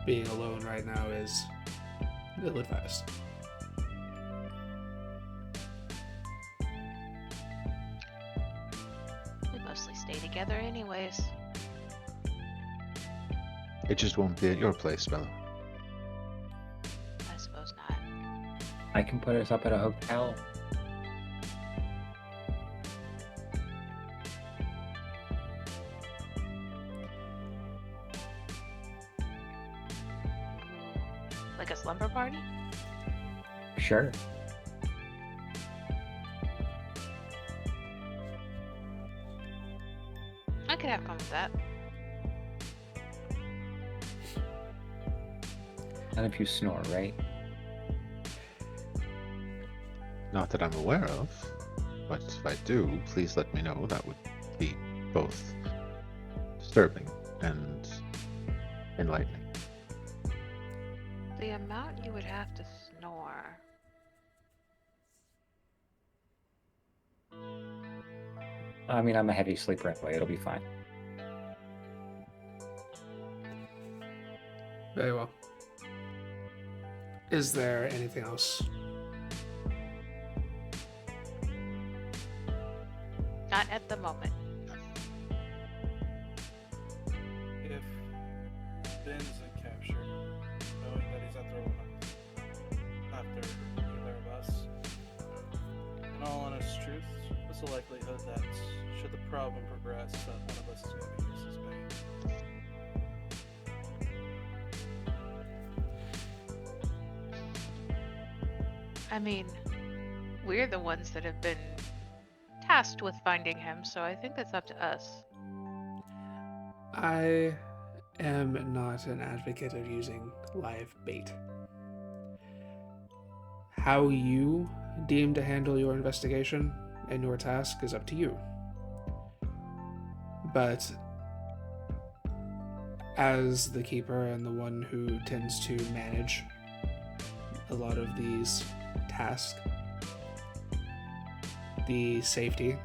Being alone right now is ill-advised. We mostly stay together anyways. It just won't be at your place, Bella. I suppose not. I can put us up at a hotel. Like a slumber party? Sure. I could have fun with that. None of you snore, right? Not that I'm aware of, but if I do, please let me know. That would be both disturbing and enlightening. The amount you would have to snore. I mean, I'm a heavy sleeper anyway. It'll be fine. Very well. Is there anything else? Not at the moment. If Ben isn't captured, knowing that he's after either of us, in all honest truth, there's a likelihood that should the problem progress, that one of us is going to be used as bait. I mean, we're the ones that have been tasked with finding him, so I think that's up to us. I am not an advocate of using live bait. How you deem to handle your investigation and your task is up to you. But as the keeper and the one who tends to manage a lot of these tasks, the safety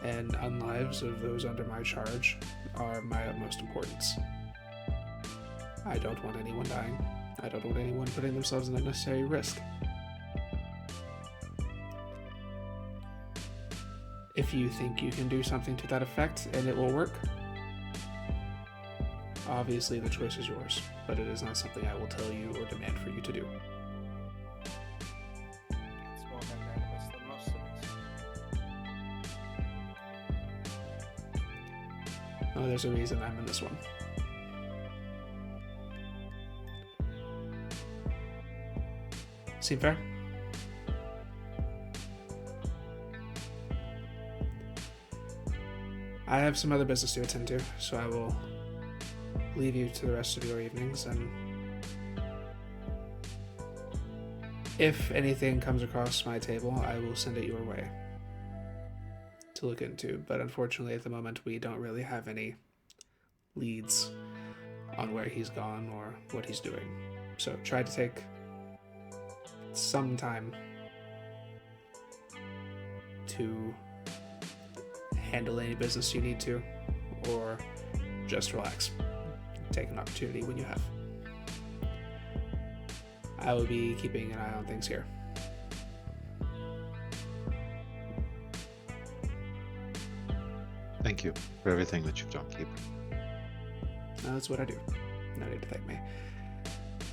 and unlives of those under my charge are my utmost importance. I don't want anyone dying. I don't want anyone putting themselves in unnecessary risk. If you think you can do something to that effect and it will work, obviously the choice is yours, but it is not something I will tell you or demand for you to do. It's more magnanimous there's a reason I'm in this one. Seem fair? I have some other business to attend to, so I will leave you to the rest of your evenings, and if anything comes across my table, I will send it your way to look into, but unfortunately at the moment we don't really have any leads on where he's gone or what he's doing. So try to take some time to handle any business you need to, or just relax. Take an opportunity when you have. I will be keeping an eye on things here. Thank you for everything that you've done, Keeper. That's what I do. No need to thank me.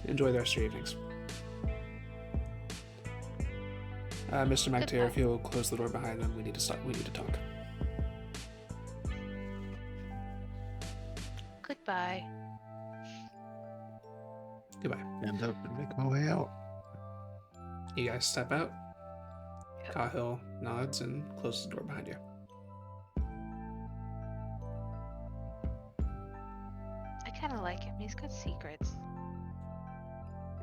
Enjoy the rest of your evenings. Mr. McTeer, if you'll close the door behind them, we need to talk. Goodbye. Goodbye. And up and make my way out. You guys step out. Yep. Cahill nods and closes the door behind you. I kind of like him. He's got secrets.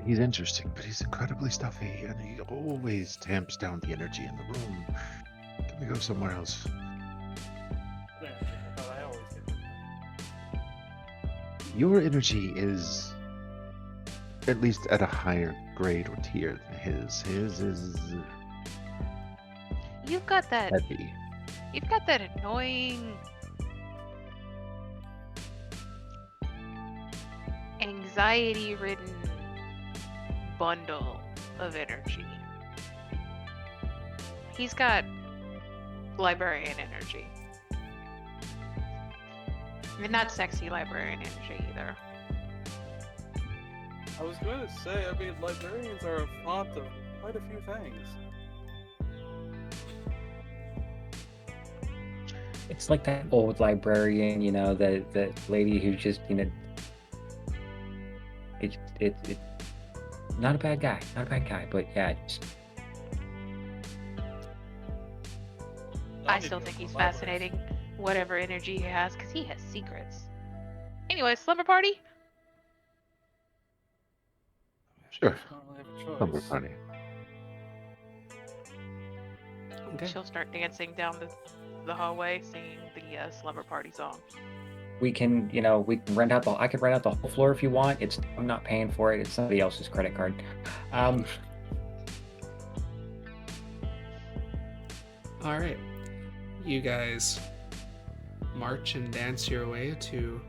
He's interesting, but he's incredibly stuffy, and he always tamps down the energy in the room. Can we go somewhere else? Yeah, I always get Your energy is at least at a higher grade or tier than his. His is You've got that. heavy. You've got that annoying, anxiety-ridden bundle of energy. He's got librarian energy. And not sexy librarian energy either. I was going to say, I mean, librarians are a font of quite a few things. It's like that old librarian, you know, that lady who just, you know, it not a bad guy, but yeah, just, I still think he's fascinating, whatever energy he has, because he has secrets. Anyway, slumber party? Sure. I don't really have a choice. Slumber party. Okay. She'll start dancing down the hallway, singing the slumber party song. we can, you know, we can rent out I could rent out the whole floor if you want. I'm not paying for it. It's somebody else's credit card. All right, you guys march and dance your way to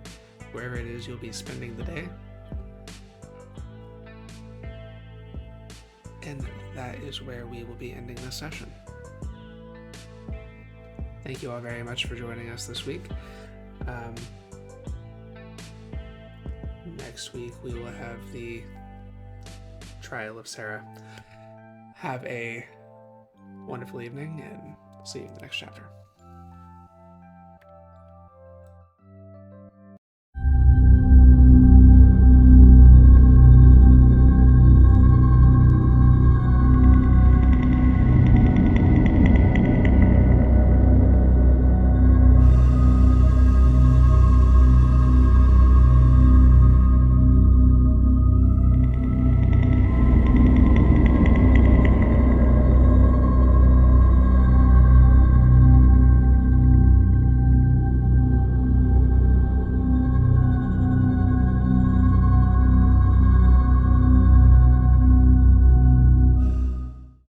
wherever it is you'll be spending the day. And that is where we will be ending this session. Thank you all very much for joining us this week. Next week we will have the trial of Sarah. Have a wonderful evening and see you in the next chapter.